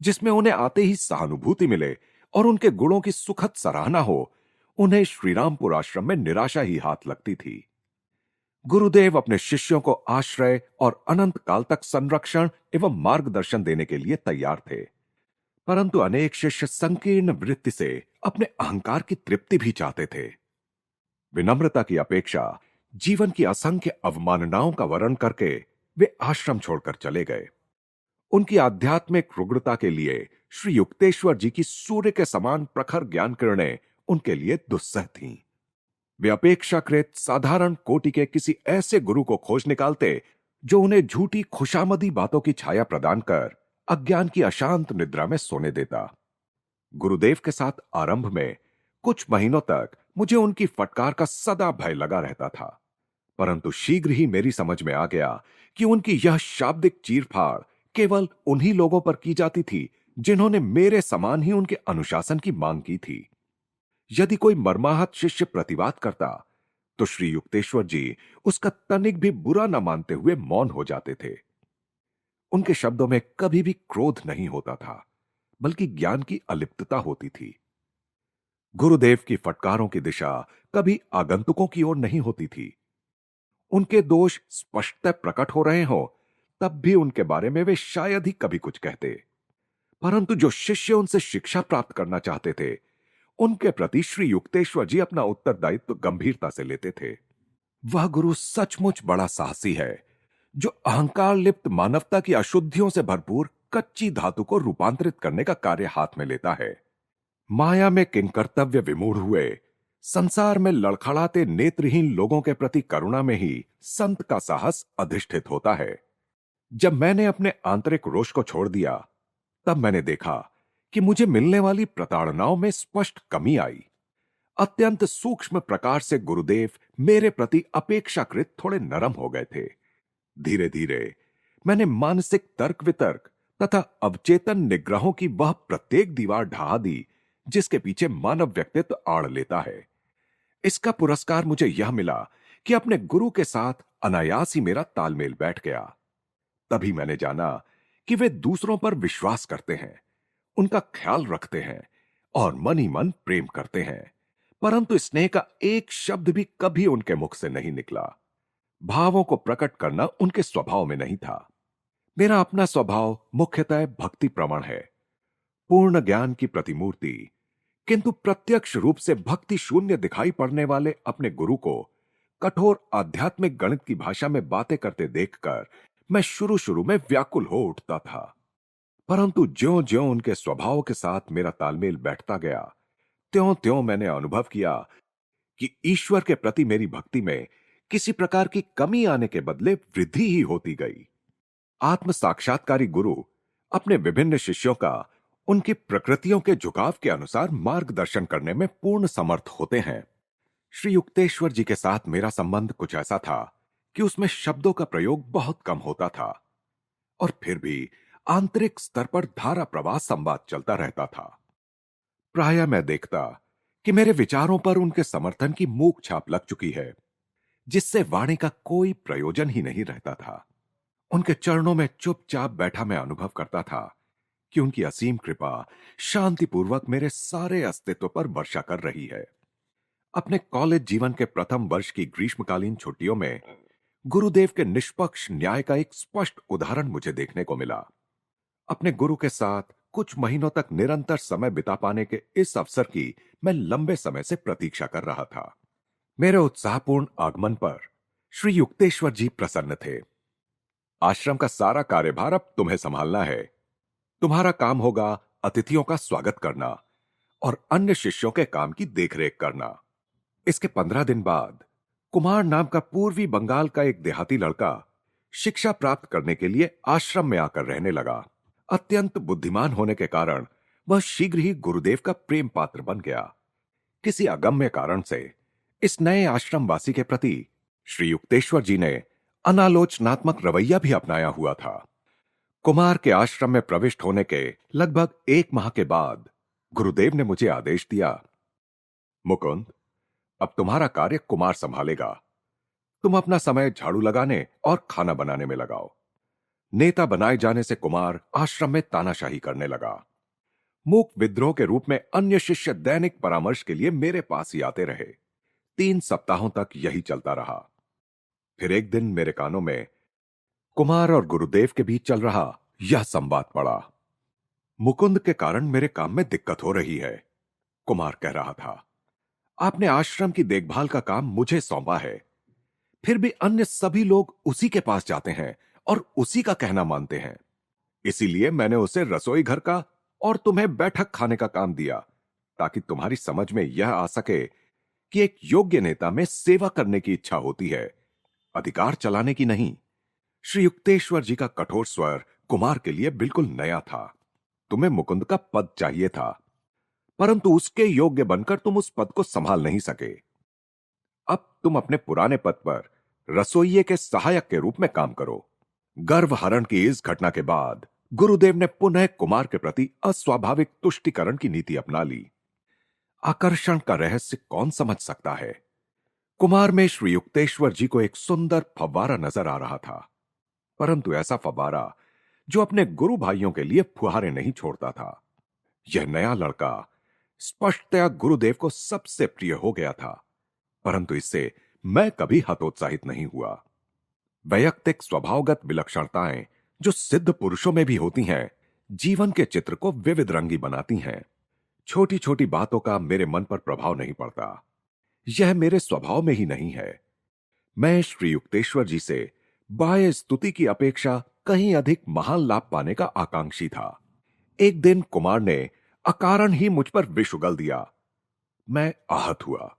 जिसमें उन्हें आते ही सहानुभूति मिले और उनके गुणों की सुखद सराहना हो, उन्हें श्रीरामपुर आश्रम में निराशा ही हाथ लगती थी। गुरुदेव अपने शिष्यों को आश्रय और अनंत काल तक संरक्षण एवं मार्गदर्शन देने के लिए तैयार थे, परंतु अनेक शिष्य संकीर्ण वृत्ति से अपने अहंकार की तृप्ति भी चाहते थे। विनम्रता की अपेक्षा जीवन की असंख्य अवमाननाओं का वर्णन करके वे आश्रम छोड़कर चले गए। उनकी आध्यात्मिक रुग्णता के लिए श्री युक्तेश्वर जी की सूर्य के समान प्रखर ज्ञान किरणें उनके लिए दुस्सह थीं। वे अपेक्षाकृत साधारण कोटि के किसी ऐसे गुरु को खोज निकालते जो उन्हें झूठी खुशामदी बातों की छाया प्रदान कर अज्ञान की अशांत निद्रा में सोने देता। गुरुदेव के साथ आरंभ में कुछ महीनों तक मुझे उनकी फटकार का सदा भय लगा रहता था, परंतु शीघ्र ही मेरी समझ में आ गया कि उनकी यह शाब्दिक चीरफाड़ केवल उन्हीं लोगों पर की जाती थी जिन्होंने मेरे समान ही उनके अनुशासन की मांग की थी। यदि कोई मर्माहत शिष्य प्रतिवाद करता तो श्री युक्तेश्वर जी उसका तनिक भी बुरा न मानते हुए मौन हो जाते थे। उनके शब्दों में कभी भी क्रोध नहीं होता था, बल्कि ज्ञान की अलिप्तता होती थी। गुरुदेव की फटकारों की दिशा कभी आगंतुकों की ओर नहीं होती थी। उनके दोष स्पष्टतः प्रकट हो रहे हो तब भी उनके बारे में वे शायद ही कभी कुछ कहते, परंतु जो शिष्य उनसे शिक्षा प्राप्त करना चाहते थे उनके प्रति श्री युक्तेश्वर जी अपना उत्तरदायित्व गंभीरता से लेते थे। वह गुरु सचमुच बड़ा साहसी है जो अहंकार लिप्त मानवता की अशुद्धियों से भरपूर कच्ची धातु को रूपांतरित करने का कार्य हाथ में लेता है। माया में किंकर्तव्य विमूढ़ हुए संसार में लड़खड़ाते नेत्रहीन लोगों के प्रति करुणा में ही संत का साहस अधिष्ठित होता है। जब मैंने अपने आंतरिक रोष को छोड़ दिया तब मैंने देखा कि मुझे मिलने वाली प्रताड़नाओं में स्पष्ट कमी आई। अत्यंत सूक्ष्म प्रकार से गुरुदेव मेरे प्रति अपेक्षाकृत थोड़े नरम हो गए थे। धीरे धीरे मैंने मानसिक तर्क वितर्क तथा अवचेतन निग्रहों की वह प्रत्येक दीवार ढहा दी जिसके पीछे मानव व्यक्तित्व आड़ लेता है। इसका पुरस्कार मुझे यह मिला कि अपने गुरु के साथ अनायास ही मेरा तालमेल बैठ गया। तभी मैंने जाना कि वे दूसरों पर विश्वास करते हैं, उनका ख्याल रखते हैं और मन ही मन प्रेम करते हैं। परंतु स्नेह का एक शब्द भी कभी उनके मुख से नहीं निकला। भावों को प्रकट करना उनके स्वभाव में नहीं था। मेरा अपना स्वभाव मुख्यतः भक्ति प्रवण है, पूर्ण ज्ञान की प्रतिमूर्ति। किंतु प्रत्यक्ष रूप से भक्ति शून्य दिखाई पड़ने वाले अपने गुरु को कठोर आध्यात्मिक गणित की भाषा में बातें करते देखकर मैं शुरू शुरू में व्याकुल हो उठता था। परंतु ज्यों-ज्यों उनके स्वभाव के साथ मेरा तालमेल बैठता गया, त्यों-त्यों मैंने अनुभव किया कि ईश्वर के प्रति मेरी भक्ति में किसी प्रकार की कमी आने के बदले वृद्धि ही होती गई। आत्म साक्षात्कारी गुरु अपने विभिन्न शिष्यों का उनकी प्रकृतियों के झुकाव के अनुसार मार्गदर्शन करने में पूर्ण समर्थ होते हैं। श्री युक्तेश्वर जी के साथ मेरा संबंध कुछ ऐसा था कि उसमें शब्दों का प्रयोग बहुत कम होता था, और फिर भी आंतरिक स्तर पर धारा प्रवाह संवाद चलता रहता था। प्रायः मैं देखता कि मेरे विचारों पर उनके समर्थन की मूक छाप लग चुकी है, जिससे वाणी का कोई प्रयोजन ही नहीं रहता था। उनके चरणों में चुपचाप बैठा मैं अनुभव करता था कि उनकी असीम कृपा शांतिपूर्वक मेरे सारे अस्तित्व पर वर्षा कर रही है। अपने कॉलेज जीवन के प्रथम वर्ष की ग्रीष्मकालीन छुट्टियों में गुरुदेव के निष्पक्ष न्याय का एक स्पष्ट उदाहरण मुझे देखने को मिला। अपने गुरु के साथ कुछ महीनों तक निरंतर समय बिता पाने के इस अवसर की मैं लंबे समय से प्रतीक्षा कर रहा था। मेरे उत्साहपूर्ण आगमन पर श्री युक्तेश्वर जी प्रसन्न थे। आश्रम का सारा कार्यभार अब तुम्हें संभालना है। तुम्हारा काम होगा अतिथियों का स्वागत करना और अन्य शिष्यों के काम की देखरेख करना। इसके 15 दिन बाद कुमार नाम का पूर्वी बंगाल का एक देहाती लड़का शिक्षा प्राप्त करने के लिए आश्रम में आकर रहने लगा। अत्यंत बुद्धिमान होने के कारण वह शीघ्र ही गुरुदेव का प्रेम पात्र बन गया। किसी अगम्य कारण से इस नए आश्रमवासी के प्रति श्री युक्तेश्वर जी ने अनालोचनात्मक रवैया भी अपनाया हुआ था। कुमार के आश्रम में प्रविष्ट होने के लगभग 1 माह के बाद गुरुदेव ने मुझे आदेश दिया, मुकुंद, अब तुम्हारा कार्य कुमार संभालेगा। तुम अपना समय झाड़ू लगाने और खाना बनाने में लगाओ। नेता बनाए जाने से कुमार आश्रम में तानाशाही करने लगा। मूक विद्रोह के रूप में अन्य शिष्य दैनिक परामर्श के लिए मेरे पास ही आते रहे। 3 सप्ताहों तक यही चलता रहा। फिर एक दिन मेरे कानों में कुमार और गुरुदेव के बीच चल रहा यह संवाद पड़ा। मुकुंद के कारण मेरे काम में दिक्कत हो रही है, कुमार कह रहा था। आपने आश्रम की देखभाल का काम मुझे सौंपा है, फिर भी अन्य सभी लोग उसी के पास जाते हैं और उसी का कहना मानते हैं। इसीलिए मैंने उसे रसोई घर का और तुम्हें बैठक खाने का काम दिया, ताकि तुम्हारी समझ में यह आ सके कि एक योग्य नेता में सेवा करने की इच्छा होती है, अधिकार चलाने की नहीं। श्री युक्तेश्वर जी का कठोर स्वर कुमार के लिए बिल्कुल नया था। तुम्हें मुकुंद का पद चाहिए था, परंतु उसके योग्य बनकर तुम उस पद को संभाल नहीं सके। अब तुम अपने पुराने पद पर रसोइये के सहायक के रूप में काम करो। गर्भहरण की इस घटना के बाद गुरुदेव ने पुनः कुमार के प्रति अस्वाभाविक तुष्टिकरण की नीति अपना ली। आकर्षण का रहस्य कौन समझ सकता है? कुमार में श्री युक्तेश्वर जी को एक सुंदर फव्वारा नजर आ रहा था, परंतु ऐसा फव्वारा जो अपने गुरु भाइयों के लिए फुहारे नहीं छोड़ता था। यह नया लड़का स्पष्टतया गुरुदेव को सबसे प्रिय हो गया था, परंतु इससे मैं कभी हतोत्साहित नहीं हुआ। वैयक्तिक स्वभावगत विलक्षणताएं जो सिद्ध पुरुषों में भी होती हैं, जीवन के चित्र को विविध रंगी बनाती हैं। छोटी छोटी बातों का मेरे मन पर प्रभाव नहीं पड़ता। यह मेरे स्वभाव में ही नहीं है। मैं श्री युक्तेश्वर जी से बाह्य स्तुति की अपेक्षा कहीं अधिक महान लाभ पाने का आकांक्षी था। एक दिन कुमार ने अकारण ही मुझ पर विष उगल दिया। मैं आहत हुआ।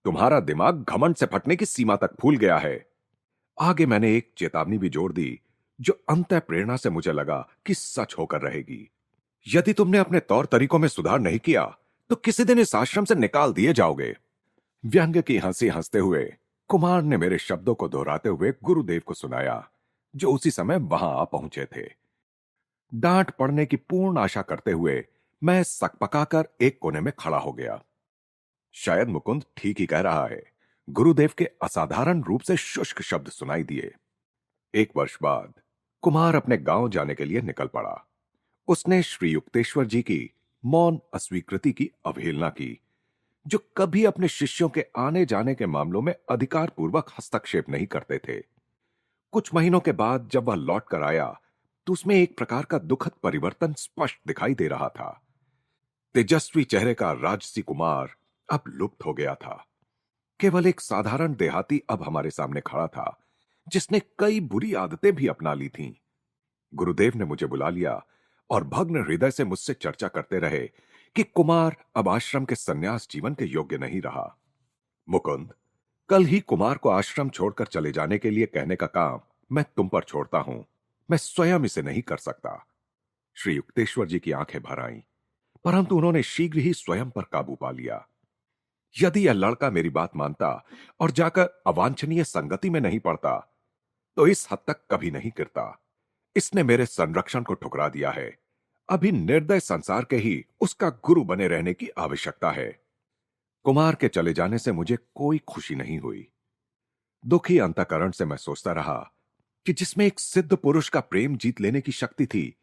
तुम्हारा दिमाग घमंड से फटने की सीमा तक फूल गया है। आगे मैंने एक चेतावनी भी जोड़ दी, जो अंतः प्रेरणा से मुझे लगा कि सच होकर रहेगी। यदि तुमने अपने तौर तरीकों में सुधार नहीं किया तो किसी दिन इस आश्रम से निकाल दिए जाओगे। व्यंग की हंसी हंसते हुए कुमार ने मेरे शब्दों को दोहराते हुए गुरुदेव को सुनाया, जो उसी समय वहां आ पहुंचे थे। डांट पड़ने की पूर्ण आशा करते हुए मैं सकपकाकर एक कोने में खड़ा हो गया। शायद मुकुंद ठीक ही कह रहा है। गुरुदेव के असाधारण रूप से शुष्क शब्द सुनाई दिए। एक वर्ष बाद कुमार अपने गांव जाने के लिए निकल पड़ा। उसने श्री युक्तेश्वर जी की मौन अस्वीकृति की अवहेलना की, जो कभी अपने शिष्यों के आने जाने के मामलों में अधिकार पूर्वक हस्तक्षेप नहीं करते थे। कुछ महीनों के बाद जब वह लौट कर आया तो उसमें एक प्रकार का दुखद परिवर्तन स्पष्ट दिखाई दे रहा था। तेजस्वी चेहरे का राजसी कुमार अब लुप्त हो गया था। केवल एक साधारण देहाती अब हमारे सामने खड़ा था, जिसने कई बुरी आदतें भी अपना ली थीं। गुरुदेव ने मुझे बुला लिया और भग्न हृदय से मुझसे चर्चा करते रहे कि कुमार अब आश्रम के सन्यास जीवन के योग्य नहीं रहा। मुकुंद, कल ही कुमार को आश्रम छोड़कर चले जाने के लिए कहने का काम मैं तुम पर छोड़ता हूं। मैं स्वयं इसे नहीं कर सकता। श्री युक्तेश्वर जी की आंखें भर आईं, परंतु उन्होंने शीघ्र ही स्वयं पर काबू पा लिया। यदि यह लड़का मेरी बात मानता और जाकर अवांछनीय संगति में नहीं पड़ता तो इस हद तक कभी नहीं गिरता। इसने मेरे संरक्षण को ठुकरा दिया है। अभी निर्दय संसार के ही उसका गुरु बने रहने की आवश्यकता है। कुमार के चले जाने से मुझे कोई खुशी नहीं हुई। दुखी अंतःकरण से मैं सोचता रहा कि जिसमें एक सिद्ध पुरुष का प्रेम जीत लेने की शक्ति थी,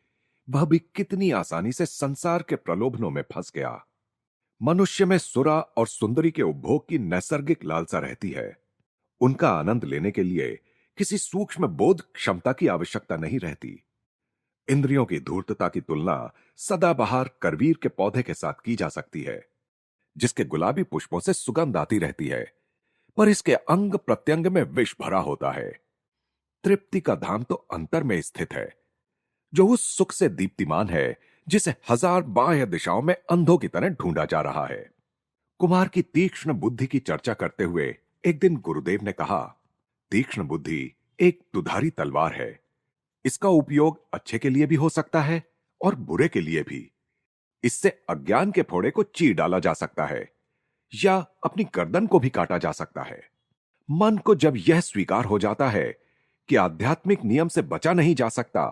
वह भी कितनी आसानी से संसार के प्रलोभनों में फंस गया। मनुष्य में सुरा और सुंदरी के उपभोग की नैसर्गिक लालसा रहती है। उनका आनंद लेने के लिए किसी सूक्ष्म बोध क्षमता की आवश्यकता नहीं रहती। इंद्रियों की धूर्तता की तुलना सदाबहार करवीर के पौधे के साथ की जा सकती है, जिसके गुलाबी पुष्पों से सुगंध आती रहती है, पर इसके अंग प्रत्यंग में विष भरा होता है। तृप्ति का धाम तो अंतर में स्थित है, जो उस सुख से दीप्तिमान है जिसे हजार बाह्य दिशाओं में अंधों की तरह ढूंढा जा रहा है। कुमार की तीक्ष्ण बुद्धि की चर्चा करते हुए एक दिन गुरुदेव ने कहा, तीक्ष्ण बुद्धि एक दुधारी तलवार है। इसका उपयोग अच्छे के लिए भी हो सकता है और बुरे के लिए भी। इससे अज्ञान के फोड़े को चीर डाला जा सकता है या अपनी गर्दन को भी काटा जा सकता है। मन को जब यह स्वीकार हो जाता है कि आध्यात्मिक नियम से बचा नहीं जा सकता,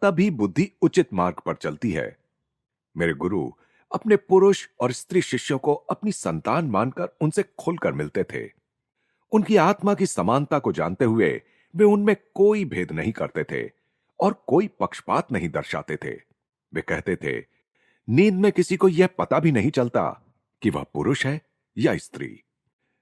तभी बुद्धि उचित मार्ग पर चलती है। मेरे गुरु अपने पुरुष और स्त्री शिष्यों को अपनी संतान मानकर उनसे खुलकर मिलते थे। उनकी आत्मा की समानता को जानते हुए वे उनमें कोई भेद नहीं करते थे और कोई पक्षपात नहीं दर्शाते थे। वे कहते थे, नींद में किसी को यह पता भी नहीं चलता कि वह पुरुष है या स्त्री।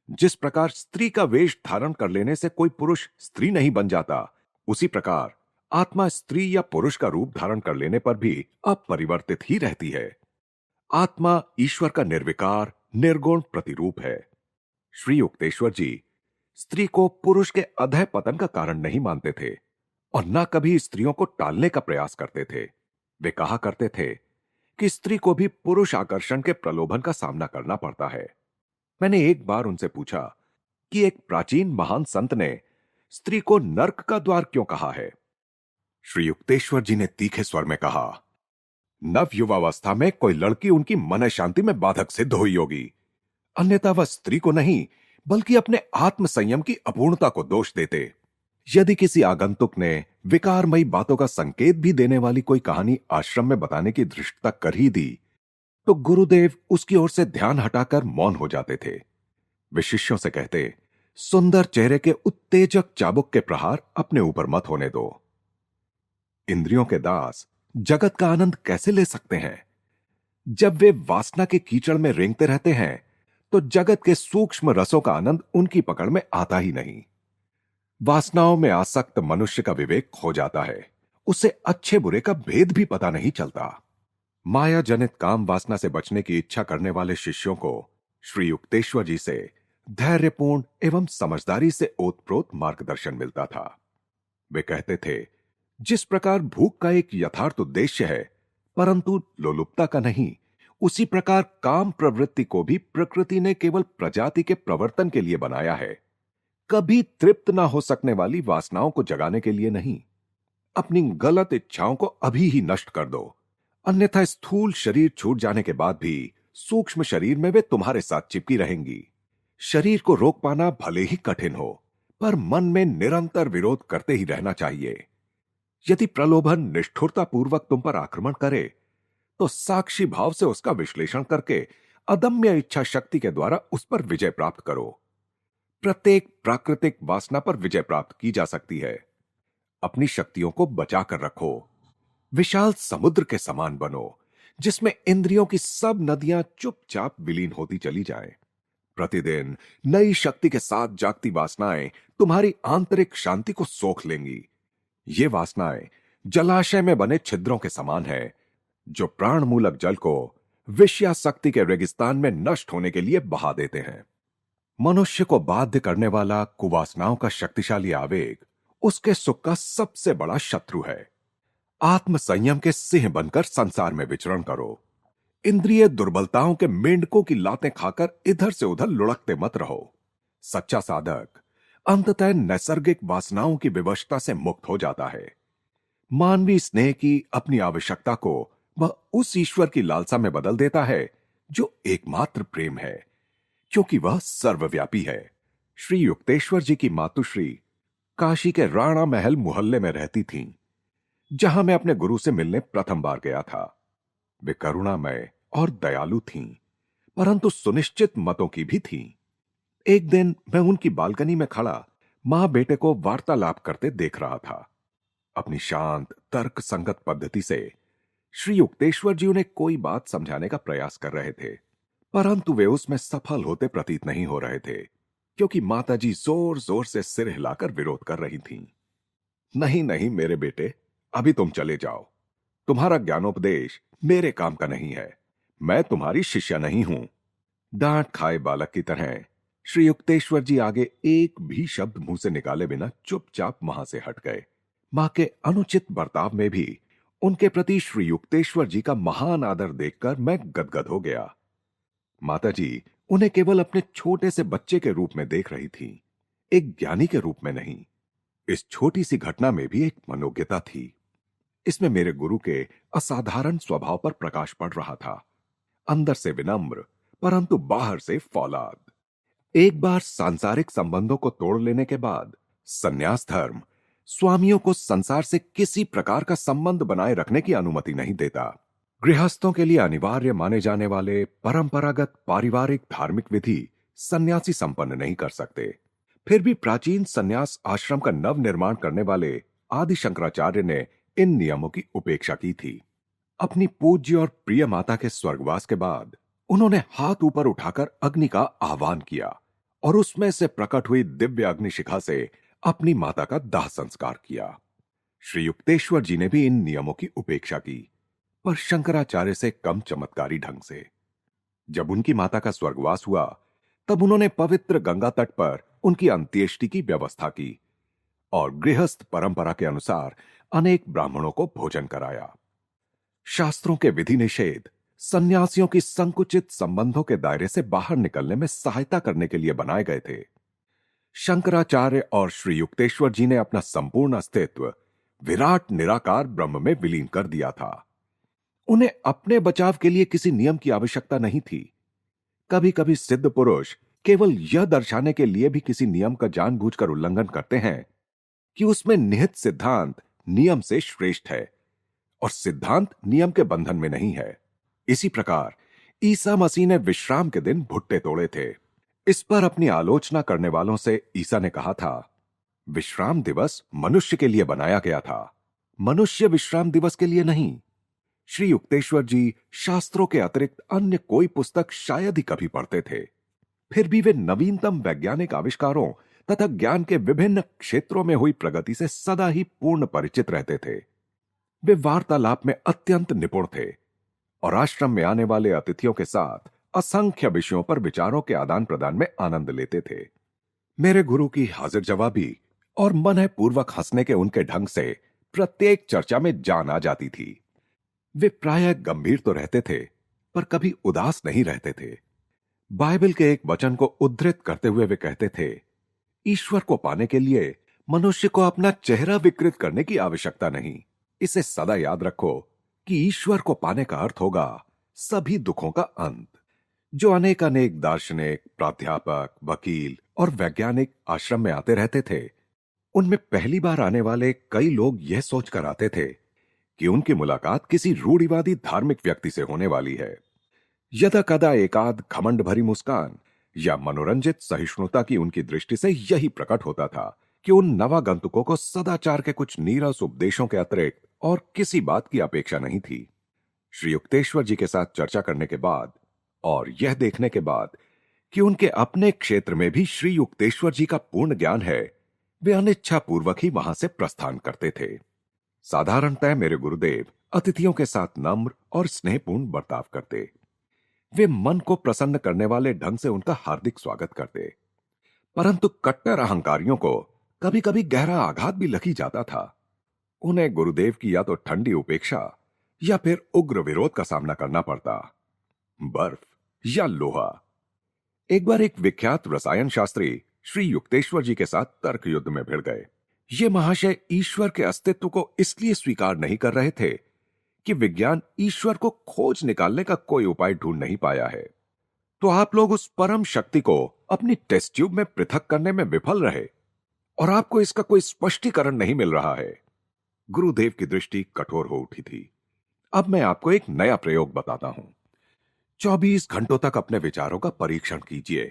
जिस प्रकार स्त्री का वेश धारण कर लेने से कोई पुरुष स्त्री नहीं बन जाता, उसी प्रकार आत्मा स्त्री या पुरुष का रूप धारण कर लेने पर भी अपरिवर्तित ही रहती है। आत्मा ईश्वर का निर्विकार निर्गुण प्रतिरूप है। श्री युक्तेश्वर जी स्त्री को पुरुष के अधः पतन का कारण नहीं मानते थे और न कभी स्त्रियों को टालने का प्रयास करते थे। वे कहा करते थे कि स्त्री को भी पुरुष आकर्षण के प्रलोभन का सामना करना पड़ता है। मैंने एक बार उनसे पूछा कि एक प्राचीन महान संत ने स्त्री को नर्क का द्वार क्यों कहा है। श्री युक्तेश्वर जी ने तीखे स्वर में कहा, नव युवावस्था में कोई लड़की उनकी मन शांति में बाधक सिद्ध हुई होगी, अन्यथा वह स्त्री को नहीं बल्कि अपने आत्म संयम की अपूर्णता को दोष देते। यदि किसी आगंतुक ने विकारमयी बातों का संकेत भी देने वाली कोई कहानी आश्रम में बताने की धृष्टता कर ही दी, तो गुरुदेव उसकी ओर से ध्यान हटाकर मौन हो जाते थे। वे शिष्यों से कहते, सुंदर चेहरे के उत्तेजक चाबुक के प्रहार अपने ऊपर मत होने दो। इंद्रियों के दास जगत का आनंद कैसे ले सकते हैं? जब वे वासना के कीचड़ में रेंगते रहते हैं तो जगत के सूक्ष्म रसों का आनंद उनकी पकड़ में आता ही नहीं। वासनाओं में आसक्त मनुष्य का विवेक खो जाता है, उसे अच्छे बुरे का भेद भी पता नहीं चलता। माया जनित काम वासना से बचने की इच्छा करने वाले शिष्यों को श्री युक्तेश्वर जी से धैर्यपूर्ण एवं समझदारी से ओतप्रोत मार्गदर्शन मिलता था। वे कहते थे, जिस प्रकार भूख का एक यथार्थ उद्देश्य है परंतु लोलुपता का नहीं, उसी प्रकार काम प्रवृत्ति को भी प्रकृति ने केवल प्रजाति के प्रवर्तन के लिए बनाया है, कभी तृप्त ना हो सकने वाली वासनाओं को जगाने के लिए नहीं। अपनी गलत इच्छाओं को अभी ही नष्ट कर दो, अन्यथा स्थूल शरीर छूट जाने के बाद भी सूक्ष्म शरीर में वे तुम्हारे साथ चिपकी रहेंगी। शरीर को रोक पाना भले ही कठिन हो, पर मन में निरंतर विरोध करते ही रहना चाहिए। यदि प्रलोभन निष्ठुरता पूर्वक तुम पर आक्रमण करे तो साक्षी भाव से उसका विश्लेषण करके अदम्य इच्छा शक्ति के द्वारा उस पर विजय प्राप्त करो। प्रत्येक प्राकृतिक वासना पर विजय प्राप्त की जा सकती है। अपनी शक्तियों को बचाकर रखो। विशाल समुद्र के समान बनो, जिसमें इंद्रियों की सब नदियां चुपचाप विलीन होती चली जाएं। प्रतिदिन नई शक्ति के साथ जागती वासनाएं तुम्हारी आंतरिक शांति को सोख लेंगी। ये वासनाएं जलाशय में बने छिद्रों के समान है, जो प्राण मूलक जल को विषयासक्ति के रेगिस्तान में नष्ट होने के लिए बहा देते हैं। मनुष्य को बाध्य करने वाला कुवासनाओं का शक्तिशाली आवेग उसके सुख का सबसे बड़ा शत्रु है। आत्म संयम के सिंह बनकर संसार में विचरण करो। इंद्रिय दुर्बलताओं के मेंढकों की लातें खाकर इधर से उधर लुढ़कते मत रहो। सच्चा साधक अंततः नैसर्गिक वासनाओं की विवशता से मुक्त हो जाता है। मानवीय स्नेह की अपनी आवश्यकता को वह उस ईश्वर की लालसा में बदल देता है जो एकमात्र प्रेम है, क्योंकि वह सर्वव्यापी है। श्री युक्तेश्वर जी की मातुश्री काशी के राणा महल मोहल्ले में रहती थीं, जहां मैं अपने गुरु से मिलने प्रथम बार गया था। वे करुणामय और दयालु थीं, परंतु सुनिश्चित मतों की भी थीं। एक दिन मैं उनकी बालकनी में खड़ा मां बेटे को वार्तालाप करते देख रहा था। अपनी शांत तर्क संगत पद्धति से श्री युक्तेश्वर जी उन्हें कोई बात समझाने का प्रयास कर रहे थे, परंतु वे उसमें सफल होते प्रतीत नहीं हो रहे थे, क्योंकि माताजी जोर जोर से सिर हिलाकर विरोध कर रही थीं। नहीं नहीं मेरे बेटे, अभी तुम चले जाओ। तुम्हारा ज्ञानोपदेश मेरे काम का नहीं है। मैं तुम्हारी शिष्या नहीं हूं। डांट खाए बालक की तरह श्री युक्तेश्वर जी आगे एक भी शब्द मुंह से निकाले बिना चुपचाप वहां से हट गए। मां के अनुचित बर्ताव में भी उनके प्रति श्री युक्तेश्वर जी का महान आदर देखकर मैं गदगद हो गया। माताजी उन्हें केवल अपने छोटे से बच्चे के रूप में देख रही थी, एक ज्ञानी के रूप में नहीं। इस छोटी सी घटना में भी एक मनोज्ञता थी। इसमें मेरे गुरु के असाधारण स्वभाव पर प्रकाश पड़ रहा था। अंदर से विनम्र, परंतु बाहर से फौलाद। एक बार सांसारिक संबंधों को तोड़ लेने के बाद संन्यास धर्म स्वामियों को संसार से किसी प्रकार का संबंध बनाए रखने की अनुमति नहीं देता। गृहस्थों के लिए अनिवार्य माने जाने वाले परंपरागत पारिवारिक धार्मिक विधि सन्यासी संपन्न नहीं कर सकते। फिर भी प्राचीन संन्यास आश्रम का नव निर्माण करने वाले आदि शंकराचार्य ने इन नियमों की उपेक्षा की थी। अपनी पूज्य और प्रिय माता के स्वर्गवास के बाद उन्होंने हाथ ऊपर उठाकर अग्नि का आह्वान किया और उसमें से प्रकट हुई दिव्य अग्निशिखा से अपनी माता का दाह संस्कार किया। श्री युक्तेश्वर जी ने भी इन नियमों की उपेक्षा की, पर शंकराचार्य से कम चमत्कारी ढंग से। जब उनकी माता का स्वर्गवास हुआ, तब उन्होंने पवित्र गंगा तट पर उनकी अंत्येष्टि की व्यवस्था की और गृहस्थ परंपरा के अनुसार अनेक ब्राह्मणों को भोजन कराया। शास्त्रों के विधि निषेध सन्यासियों की संकुचित संबंधों के दायरे से बाहर निकलने में सहायता करने के लिए बनाए गए थे। शंकराचार्य और श्री युक्तेश्वर जी ने अपना संपूर्ण अस्तित्व विराट निराकार ब्रह्म में विलीन कर दिया था। उन्हें अपने बचाव के लिए किसी नियम की आवश्यकता नहीं थी। कभी कभी सिद्ध पुरुष केवल यह दर्शाने के लिए भी किसी नियम का जानबूझकर उल्लंघन करते हैं कि उसमें निहित सिद्धांत नियम से श्रेष्ठ है और सिद्धांत नियम के बंधन में नहीं है। इसी प्रकार ईसा मसीह ने विश्राम के दिन भुट्टे तोड़े थे। इस पर अपनी आलोचना करने वालों से ईसा ने कहा था, विश्राम दिवस मनुष्य के लिए बनाया गया था, मनुष्य विश्राम दिवस के लिए नहीं। श्री युक्तेश्वर जी शास्त्रों के अतिरिक्त अन्य कोई पुस्तक शायद ही कभी पढ़ते थे। फिर भी वे नवीनतम वैज्ञानिक आविष्कारों तथा ज्ञान के विभिन्न क्षेत्रों में हुई प्रगति से सदा ही पूर्ण परिचित रहते थे। वे वार्तालाप में अत्यंत निपुण थे और आश्रम में आने वाले अतिथियों के साथ असंख्य विषयों पर विचारों के आदान प्रदान में आनंद लेते थे। मेरे गुरु की हाजिर जवाबी और मन पूर्वक हंसने के उनके ढंग से प्रत्येक चर्चा में जान आ जाती थी। वे प्रायः गंभीर तो रहते थे, पर कभी उदास नहीं रहते थे। बाइबल के एक वचन को उद्धृत करते हुए वे कहते थे, ईश्वर को पाने के लिए मनुष्य को अपना चेहरा विकृत करने की आवश्यकता नहीं। इसे सदा याद रखो कि ईश्वर को पाने का अर्थ होगा सभी दुखों का अंत। जो अनेक दार्शनिक, प्राध्यापक, वकील और वैज्ञानिक आश्रम में आते रहते थे, उनमें पहली बार आने वाले कई लोग यह सोचकर आते थे कि उनकी मुलाकात किसी रूढ़िवादी धार्मिक व्यक्ति से होने वाली है। यदा कदा एकाध घमंड भरी मुस्कान या मनोरंजित सहिष्णुता की उनकी दृष्टि से यही प्रकट होता था कि उन नवागंतुकों को सदाचार के कुछ नीरस उपदेशों के अतिरिक्त और किसी बात की अपेक्षा नहीं थी। श्री युक्तेश्वर जी के साथ चर्चा करने के बाद और यह देखने के बाद कि उनके अपने क्षेत्र में भी श्री युक्तेश्वर जी का पूर्ण ज्ञान है, वे अनिच्छा पूर्वक ही वहां से प्रस्थान करते थे। साधारणतः मेरे गुरुदेव अतिथियों के साथ नम्र और स्नेहपूर्ण बर्ताव करते। वे मन को प्रसन्न करने वाले ढंग से उनका हार्दिक स्वागत करते, परंतु कट्टर अहंकारियों को कभी कभी गहरा आघात भी लग ही जाता था। उन्हें गुरुदेव की या तो ठंडी उपेक्षा या फिर उग्र विरोध का सामना करना पड़ता। बर्फ या लोहा। एक बार एक विख्यात रसायन शास्त्री श्री युक्तेश्वर जी के साथ तर्क युद्ध में भिड़ गए। ये महाशय ईश्वर के अस्तित्व को इसलिए स्वीकार नहीं कर रहे थे कि विज्ञान ईश्वर को खोज निकालने का कोई उपाय ढूंढ नहीं पाया है, तो आप लोग उस परम शक्ति को अपनी टेस्ट ट्यूब में पृथक करने में विफल रहे और आपको इसका कोई स्पष्टीकरण नहीं मिल रहा है। गुरुदेव की दृष्टि कठोर हो उठी थी। अब मैं आपको एक नया प्रयोग बताता हूं। 24 घंटों तक अपने विचारों का परीक्षण कीजिए,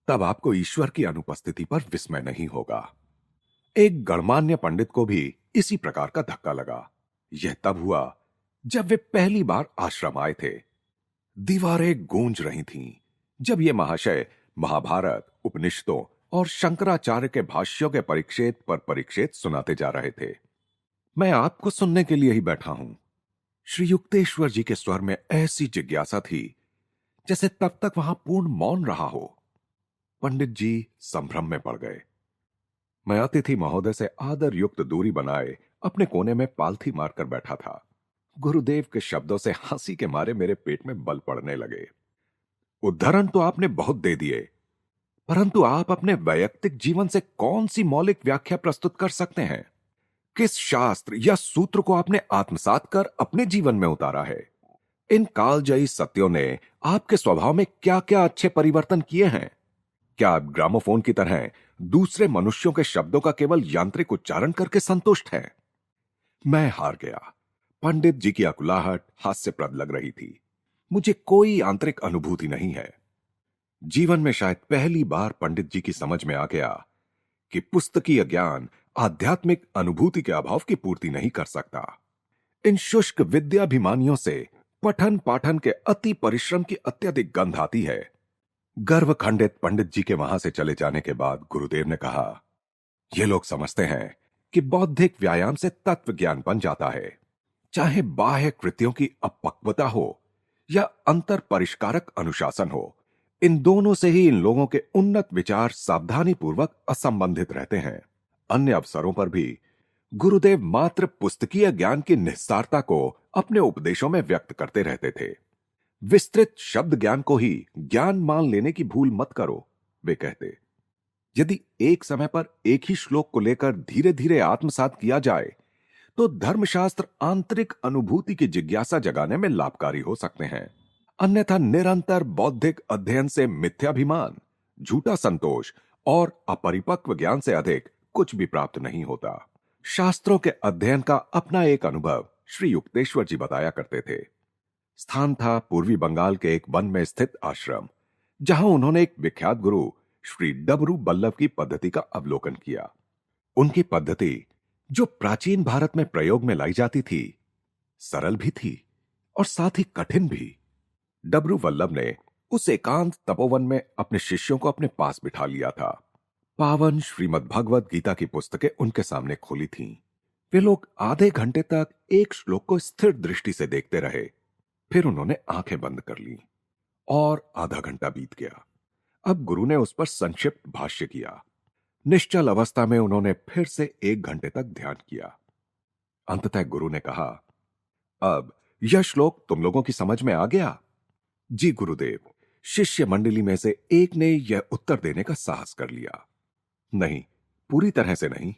तब आपको ईश्वर की अनुपस्थिति पर विस्मय नहीं होगा। एक गणमान्य पंडित को भी इसी प्रकार का धक्का लगा। यह तब हुआ जब वे पहली बार आश्रम आए थे। दीवारें गूंज रही थीं जब ये महाशय महाभारत, उपनिषदों और शंकराचार्य के भाष्यों के परिच्छेद पर परिच्छेद सुनाते जा रहे थे। मैं आपको सुनने के लिए ही बैठा हूं। श्री युक्तेश्वर जी के स्वर में ऐसी जिज्ञासा थी जैसे तब तक वहां पूर्ण मौन रहा हो। पंडित जी संभ्रम में पड़ गए। मैं अतिथि महोदय से आदर युक्त दूरी बनाए अपने कोने में पालथी मारकर बैठा था। गुरुदेव के शब्दों से हंसी के मारे मेरे पेट में बल पड़ने लगे। उद्धरण तो आपने बहुत दे दिए, परंतु आप अपने वैयक्तिक जीवन से कौन सी मौलिक व्याख्या प्रस्तुत कर सकते हैं? किस शास्त्र या सूत्र को आपने आत्मसात कर अपने जीवन में उतारा है? इन कालजयी सत्यों ने आपके स्वभाव में क्या क्या अच्छे परिवर्तन किए हैं? क्या आप ग्रामोफोन की तरह दूसरे मनुष्यों के शब्दों का केवल यांत्रिक उच्चारण करके संतुष्ट हैं? मैं हार गया। पंडित जी की अकुलाहट हास्यप्रद लग रही थी। मुझे कोई आंतरिक अनुभूति नहीं है। जीवन में शायद पहली बार पंडित जी की समझ में आ गया कि पुस्तकीय ज्ञान आध्यात्मिक अनुभूति के अभाव की पूर्ति नहीं कर सकता। इन शुष्क विद्याभिमानियों से पठन पाठन के अति परिश्रम की अत्यधिक गंध आती है। गर्व खंडित पंडित जी के वहां से चले जाने के बाद गुरुदेव ने कहा, ये लोग समझते हैं कि बौद्धिक व्यायाम से तत्व ज्ञान बन जाता है। चाहे बाह्य कृतियों की अपक्वता हो या अंतर परिष्कारक अनुशासन हो, इन दोनों से ही इन लोगों के उन्नत विचार सावधानी पूर्वक असंबंधित रहते हैं। अन्य अवसरों पर भी गुरुदेव मात्र पुस्तकीय ज्ञान की निस्सारता को अपने उपदेशों में व्यक्त करते रहते थे। विस्तृत शब्द ज्ञान को ही ज्ञान मान लेने की भूल मत करो, वे कहते। यदि एक समय पर एक ही श्लोक को लेकर धीरे धीरे आत्मसात किया जाए तो धर्मशास्त्र आंतरिक अनुभूति की जिज्ञासा जगाने में लाभकारी हो सकते हैं। अन्यथा निरंतर बौद्धिक अध्ययन से मिथ्याभिमान, झूठा संतोष और अपरिपक्व ज्ञान से अधिक कुछ भी प्राप्त नहीं होता। शास्त्रों के अध्ययन का अपना एक अनुभव श्री युक्तेश्वर जी बताया करते थे। स्थान था पूर्वी बंगाल के एक वन में स्थित आश्रम, जहां उन्होंने एक विख्यात गुरु श्री डबरू बल्लभ की पद्धति का अवलोकन किया। उनकी पद्धति, जो प्राचीन भारत में प्रयोग में लाई जाती थी, सरल भी थी और साथ ही कठिन भी। डबरू वल्लभ ने उस एकांत तपोवन में अपने शिष्यों को अपने पास बिठा लिया था। पावन श्रीमद् भगवत गीता की पुस्तकें उनके सामने खोली थीं। वे लोग आधे घंटे तक एक श्लोक को स्थिर दृष्टि से देखते रहे। फिर उन्होंने आंखें बंद कर लीं और आधा घंटा बीत गया। अब गुरु ने उस पर संक्षिप्त भाष्य किया। निश्चल अवस्था में उन्होंने फिर से 1 घंटे तक ध्यान किया। अंततः गुरु ने कहा, अब यह श्लोक तुम लोगों की समझ में आ गया? जी गुरुदेव, शिष्य मंडली में से एक ने यह उत्तर देने का साहस कर लिया। नहीं, पूरी तरह से नहीं।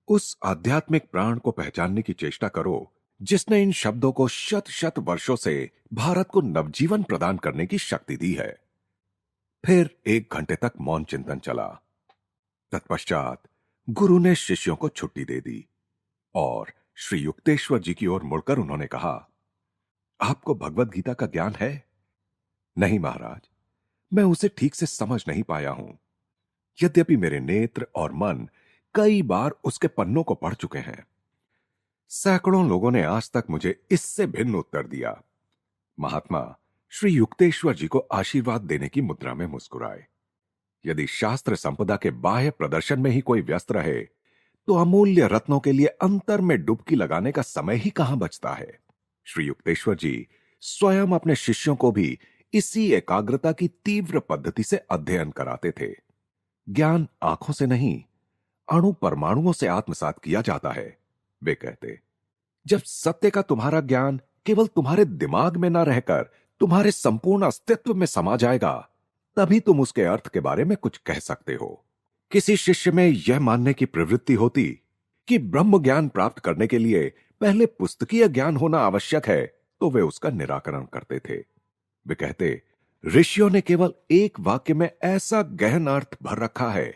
उस आध्यात्मिक प्राण को पहचानने की चेष्टा करो जिसने इन शब्दों को शत शत वर्षों से भारत को नवजीवन प्रदान करने की शक्ति दी है। फिर 1 घंटे तक मौन चिंतन चला। तत्पश्चात गुरु ने शिष्यों को छुट्टी दे दी और श्री युक्तेश्वर जी की ओर मुड़कर उन्होंने कहा, आपको भगवत गीता का ज्ञान है? नहीं महाराज, मैं उसे ठीक से समझ नहीं पाया हूं। यद्यपि मेरे नेत्र और मन कई बार उसके पन्नों को पढ़ चुके हैं। सैकड़ों लोगों ने आज तक मुझे इससे भिन्न उत्तर दिया। महात्मा श्री युक्तेश्वर जी को आशीर्वाद देने की मुद्रा में मुस्कुराए। यदि शास्त्र संपदा के बाह्य प्रदर्शन में ही कोई व्यस्त रहे तो अमूल्य रत्नों के लिए अंतर में डुबकी लगाने का समय ही कहां बचता है। श्री युक्तेश्वर जी स्वयं अपने शिष्यों को भी इसी एकाग्रता की तीव्र पद्धति से अध्ययन कराते थे। ज्ञान आंखों से नहीं, अणु परमाणुओं से आत्मसात किया जाता है। वे कहते, जब सत्य का तुम्हारा ज्ञान केवल तुम्हारे दिमाग में ना रहकर तुम्हारे संपूर्ण अस्तित्व में समा जाएगा, तभी तुम उसके अर्थ के बारे में कुछ कह सकते हो। किसी शिष्य में यह मानने की प्रवृत्ति होती कि ब्रह्म ज्ञान प्राप्त करने के लिए पहले पुस्तकीय ज्ञान होना आवश्यक है, तो वे उसका निराकरण करते थे। वे कहते, ऋषियों ने केवल एक वाक्य में ऐसा गहन अर्थ भर रखा है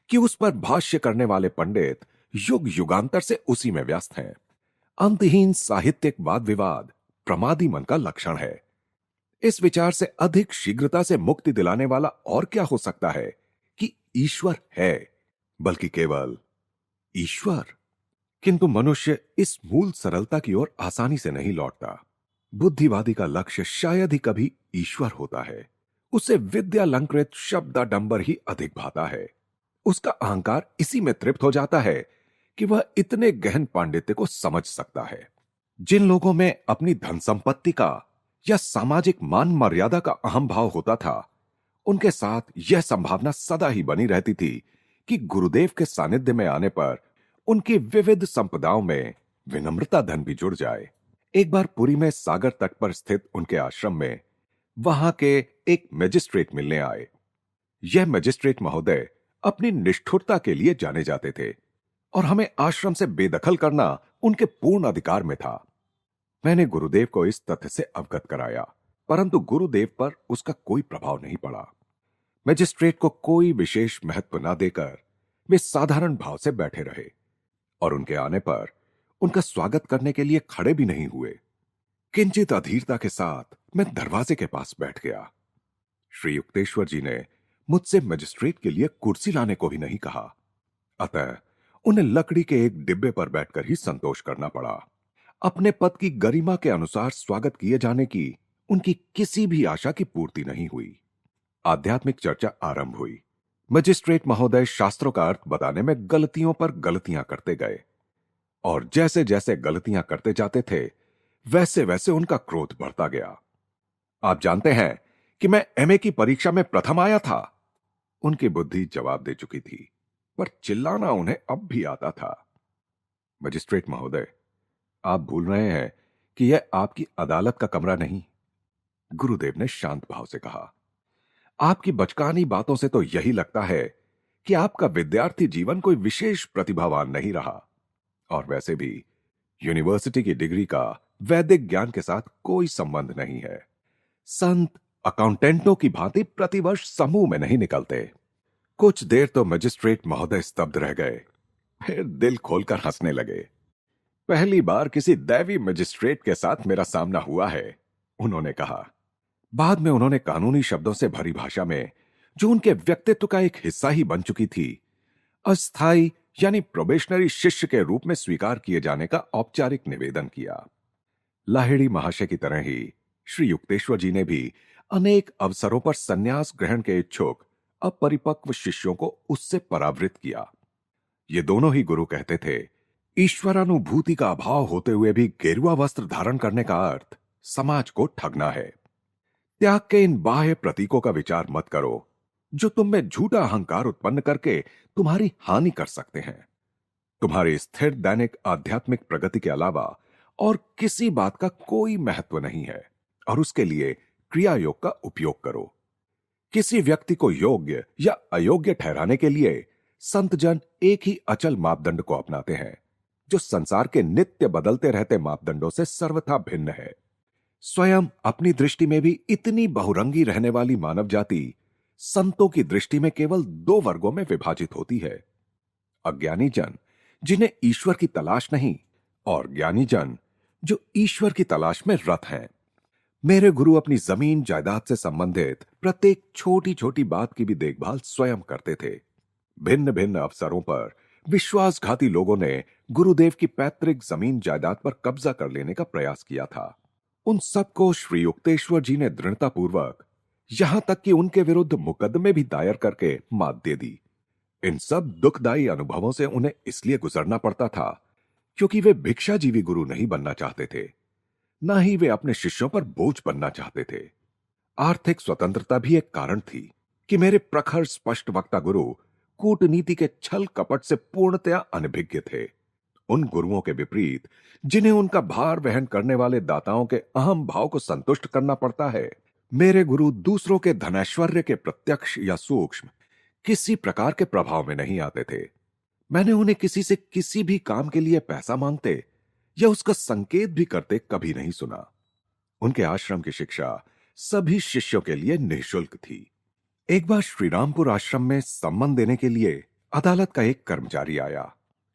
कि उस पर भाष्य करने वाले पंडित युग युगांतर से उसी में व्यस्त हैं। अंतहीन साहित्यिक वाद विवाद प्रमादी मन का लक्षण है। इस विचार से अधिक शीघ्रता से मुक्ति दिलाने वाला और क्या हो सकता है कि ईश्वर है, बल्कि केवल ईश्वर। किंतु मनुष्य इस मूल सरलता की ओर आसानी से नहीं लौटता। बुद्धिवादी का लक्ष्य शायद ही कभी ईश्वर होता है। उसे विद्यालंकृत शब्दाडंबर ही अधिक भाता है। उसका अहंकार इसी में तृप्त हो जाता है कि वह इतने गहन पांडित्य को समझ सकता है। जिन लोगों में अपनी धन संपत्ति का या सामाजिक मान मर्यादा का अहम भाव होता था, उनके साथ यह संभावना सदा ही बनी रहती थी कि गुरुदेव के सानिध्य में आने पर उनकी विविध संपदाओं में विनम्रता धन भी जुड़ जाए। एक बार पुरी में सागर तट पर स्थित उनके आश्रम में वहां के एक मजिस्ट्रेट मिलने आए। यह मजिस्ट्रेट महोदय अपनी निष्ठुरता के लिए जाने जाते थे और हमें आश्रम से बेदखल करना उनके पूर्ण अधिकार में था। मैंने गुरुदेव को इस तथ्य से अवगत कराया, परंतु गुरुदेव पर उसका कोई प्रभाव नहीं पड़ा। मजिस्ट्रेट को कोई विशेष महत्व न देकर वे साधारण भाव से बैठे रहे और उनके आने पर उनका स्वागत करने के लिए खड़े भी नहीं हुए। किंचित अधीरता के साथ मैं दरवाजे के पास बैठ गया। श्री युक्तेश्वर जी ने मुझसे मजिस्ट्रेट के लिए कुर्सी लाने को भी नहीं कहा, अतः उन्हें लकड़ी के एक डिब्बे पर बैठकर ही संतोष करना पड़ा। अपने पद की गरिमा के अनुसार स्वागत किए जाने की उनकी किसी भी आशा की पूर्ति नहीं हुई। आध्यात्मिक चर्चा आरंभ हुई। मजिस्ट्रेट महोदय शास्त्रों का अर्थ बताने में गलतियों पर गलतियां करते गए और जैसे जैसे गलतियां करते जाते थे वैसे वैसे उनका क्रोध बढ़ता गया। आप जानते हैं कि मैं एमए की परीक्षा में प्रथम आया था। उनकी बुद्धि जवाब दे चुकी थी, पर चिल्लाना उन्हें अब भी आता था। मजिस्ट्रेट महोदय, आप भूल रहे हैं कि यह आपकी अदालत का कमरा नहीं, गुरुदेव ने शांत भाव से कहा। आपकी बचकानी बातों से तो यही लगता है कि आपका विद्यार्थी जीवन कोई विशेष प्रतिभावान नहीं रहा, और वैसे भी यूनिवर्सिटी की डिग्री का वैदिक ज्ञान के साथ कोई संबंध नहीं है। संत अकाउंटेंटों की भांति प्रतिवर्ष समूह में नहीं निकलते। कुछ देर तो मजिस्ट्रेट महोदय स्तब्ध रह गए, फिर दिल खोलकर हंसने लगे। पहली बार किसी दैवी मजिस्ट्रेट के साथ मेरा सामना हुआ है, उन्होंने कहा। बाद में उन्होंने कानूनी शब्दों से भरी भाषा में, जो उनके व्यक्तित्व का एक हिस्सा ही बन चुकी थी, अस्थायी यानी प्रोबेशनरी शिष्य के रूप में स्वीकार किए जाने का औपचारिक निवेदन किया। लाहिड़ी महाशय की तरह ही श्री युक्तेश्वर जी ने भी अनेक अवसरों पर संन्यास ग्रहण के इच्छुक अपरिपक्व शिष्यों को उससे परावृत किया। ये दोनों ही गुरु कहते थे, ईश्वरानुभूति का अभाव होते हुए भी गेरुआ वस्त्र धारण करने का अर्थ समाज को ठगना है। त्याग के इन बाह्य प्रतीकों का विचार मत करो, जो तुम में झूठा अहंकार उत्पन्न करके तुम्हारी हानि कर सकते हैं। तुम्हारी स्थिर दैनिक आध्यात्मिक प्रगति के अलावा और किसी बात का कोई महत्व नहीं है, और उसके लिए क्रिया योग का उपयोग करो। किसी व्यक्ति को योग्य या अयोग्य ठहराने के लिए संतजन एक ही अचल मापदंड को अपनाते हैं, जो संसार के नित्य बदलते रहते मापदंडों से सर्वथा भिन्न है। स्वयं अपनी दृष्टि में भी इतनी बहुरंगी रहने वाली मानव जाति संतों की दृष्टि में केवल दो वर्गों में विभाजित होती है, अज्ञानी जन जिन्हें ईश्वर की तलाश नहीं, और ज्ञानी जन जो ईश्वर की तलाश में रत हैं। मेरे गुरु अपनी जमीन जायदाद से संबंधित प्रत्येक छोटी छोटी बात की भी देखभाल स्वयं करते थे। भिन्न भिन्न अवसरों पर विश्वासघाती लोगों ने गुरुदेव की पैतृक जमीन जायदाद पर कब्जा कर लेने का प्रयास किया था। उन सबको श्री युक्तेश्वर जी ने दृढ़तापूर्वक, यहां तक कि उनके विरुद्ध मुकदमे भी दायर करके मात दे दी। इन सब दुखदायी अनुभवों से उन्हें इसलिए गुजरना पड़ता था क्योंकि वे भिक्षाजीवी गुरु नहीं बनना चाहते थे, ना ही वे अपने शिष्यों पर बोझ बनना चाहते थे। आर्थिक स्वतंत्रता भी एक कारण थी कि मेरे प्रखर स्पष्ट वक्ता गुरु कूटनीति के छल कपट से पूर्णतया अनभिज्ञ थे। उन गुरुओं के विपरीत जिन्हें उनका भार वहन करने वाले दाताओं के अहम भाव को संतुष्ट करना पड़ता है, मेरे गुरु दूसरों के धनैश्वर्य के प्रत्यक्ष या सूक्ष्म किसी प्रकार के प्रभाव में नहीं आते थे। मैंने उन्हें किसी से किसी भी काम के लिए पैसा मांगते या उसका संकेत भी करते कभी नहीं सुना। उनके आश्रम की शिक्षा सभी शिष्यों के लिए निःशुल्क थी। एक बार श्रीरामपुर आश्रम में सम्मान देने के लिए अदालत का एक कर्मचारी आया।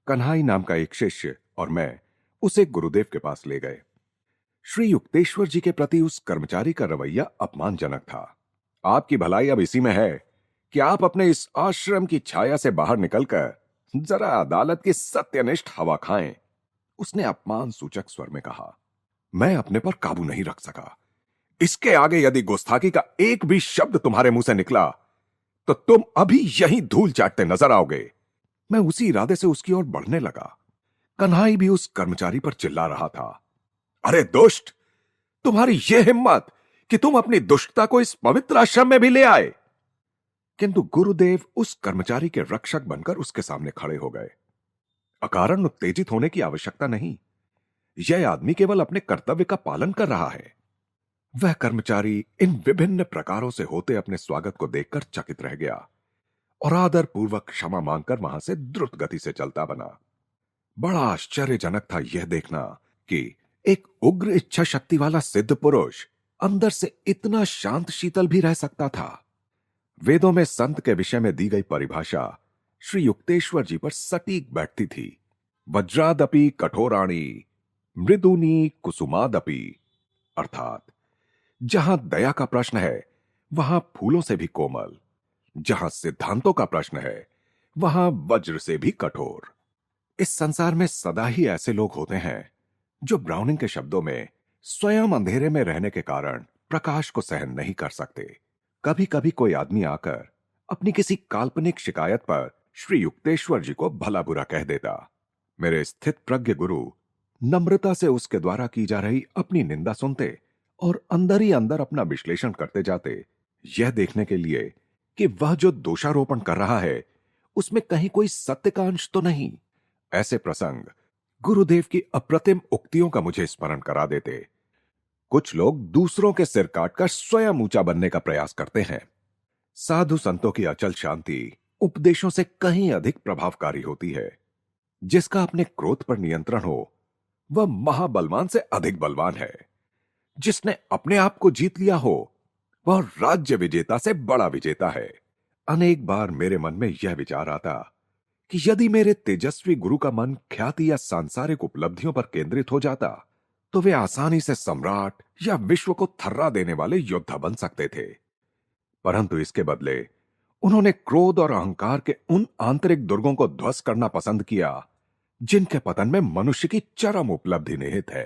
कन्हाई नाम का एक शिष्य और मैं उसे गुरुदेव के पास ले गए। श्री युक्तेश्वर जी के प्रति उस कर्मचारी का रवैया अपमानजनक था। आपकी भलाई अब इसी में है कि आप अपने इस आश्रम की छाया से बाहर निकलकर जरा अदालत की सत्यनिष्ठ हवा खाएं, उसने अपमान सूचक स्वर में कहा। मैं अपने पर काबू नहीं रख सका। इसके आगे यदि गुस्ताखी का एक भी शब्द तुम्हारे मुंह से निकला तो तुम अभी यहीं धूल चाटते नजर आओगे। मैं उसी इरादे से उसकी ओर बढ़ने लगा। कन्हाई भी उस कर्मचारी पर चिल्ला रहा था, अरे दुष्ट, तुम्हारी यह हिम्मत कि तुम अपनी दुष्टता को इस पवित्र आश्रम में भी ले आए। किंतु गुरुदेव उस कर्मचारी के रक्षक बनकर उसके सामने खड़े हो गए। अकारण उत्तेजित होने की आवश्यकता नहीं। यह आदमी केवल अपने कर्तव्य का पालन कर रहा है। वह कर्मचारी इन विभिन्न प्रकारों से होते अपने स्वागत को देखकर चकित रह गया और आदर पूर्वक क्षमा मांगकर वहां से द्रुत गति से चलता बना। बड़ा आश्चर्यजनक था यह देखना कि एक उग्र इच्छा शक्ति वाला सिद्ध पुरुष अंदर से इतना शांत शीतल भी रह सकता था। वेदों में संत के विषय में दी गई परिभाषा श्री युक्तेश्वर जी पर सटीक बैठती थी। वज्रादपि कठोराणी मृदुनी कुसुमादपि, अर्थात जहां दया का प्रश्न है वहां फूलों से भी कोमल, जहां सिद्धांतों का प्रश्न है वहां वज्र से भी कठोर। इस संसार में सदा ही ऐसे लोग होते हैं जो ब्राउनिंग के शब्दों में स्वयं अंधेरे में रहने के कारण प्रकाश को सहन नहीं कर सकते। कभी कभी कोई आदमी आकर अपनी किसी काल्पनिक शिकायत पर श्री युक्तेश्वर जी को भला बुरा कह देता। मेरे स्थित प्रज्ञ गुरु नम्रता से उसके द्वारा की जा रही अपनी निंदा सुनते और अंदर ही अंदर अपना विश्लेषण करते जाते, यह देखने के लिए कि वह जो दोषारोपण कर रहा है उसमें कहीं कोई सत्य का अंश तो नहीं। ऐसे प्रसंग गुरुदेव की अप्रतिम उक्तियों का मुझे स्मरण करा देते। कुछ लोग दूसरों के सिर काटकर स्वयं ऊंचा बनने का प्रयास करते हैं। साधु संतों की अचल शांति उपदेशों से कहीं अधिक प्रभावकारी होती है। जिसका अपने क्रोध पर नियंत्रण हो वह महाबलवान से अधिक बलवान है। जिसने अपने आप को जीत लिया हो वह राज्य विजेता से बड़ा विजेता है। अनेक बार मेरे मन में यह विचार आता कि यदि मेरे तेजस्वी गुरु का मन ख्याति या सांसारिक उपलब्धियों पर केंद्रित हो जाता तो वे आसानी से सम्राट या विश्व को थर्रा देने वाले योद्धा बन सकते थे। परंतु इसके बदले उन्होंने क्रोध और अहंकार के उन आंतरिक दुर्गों को ध्वस्त करना पसंद किया जिनके पतन में मनुष्य की चरम उपलब्धि निहित है।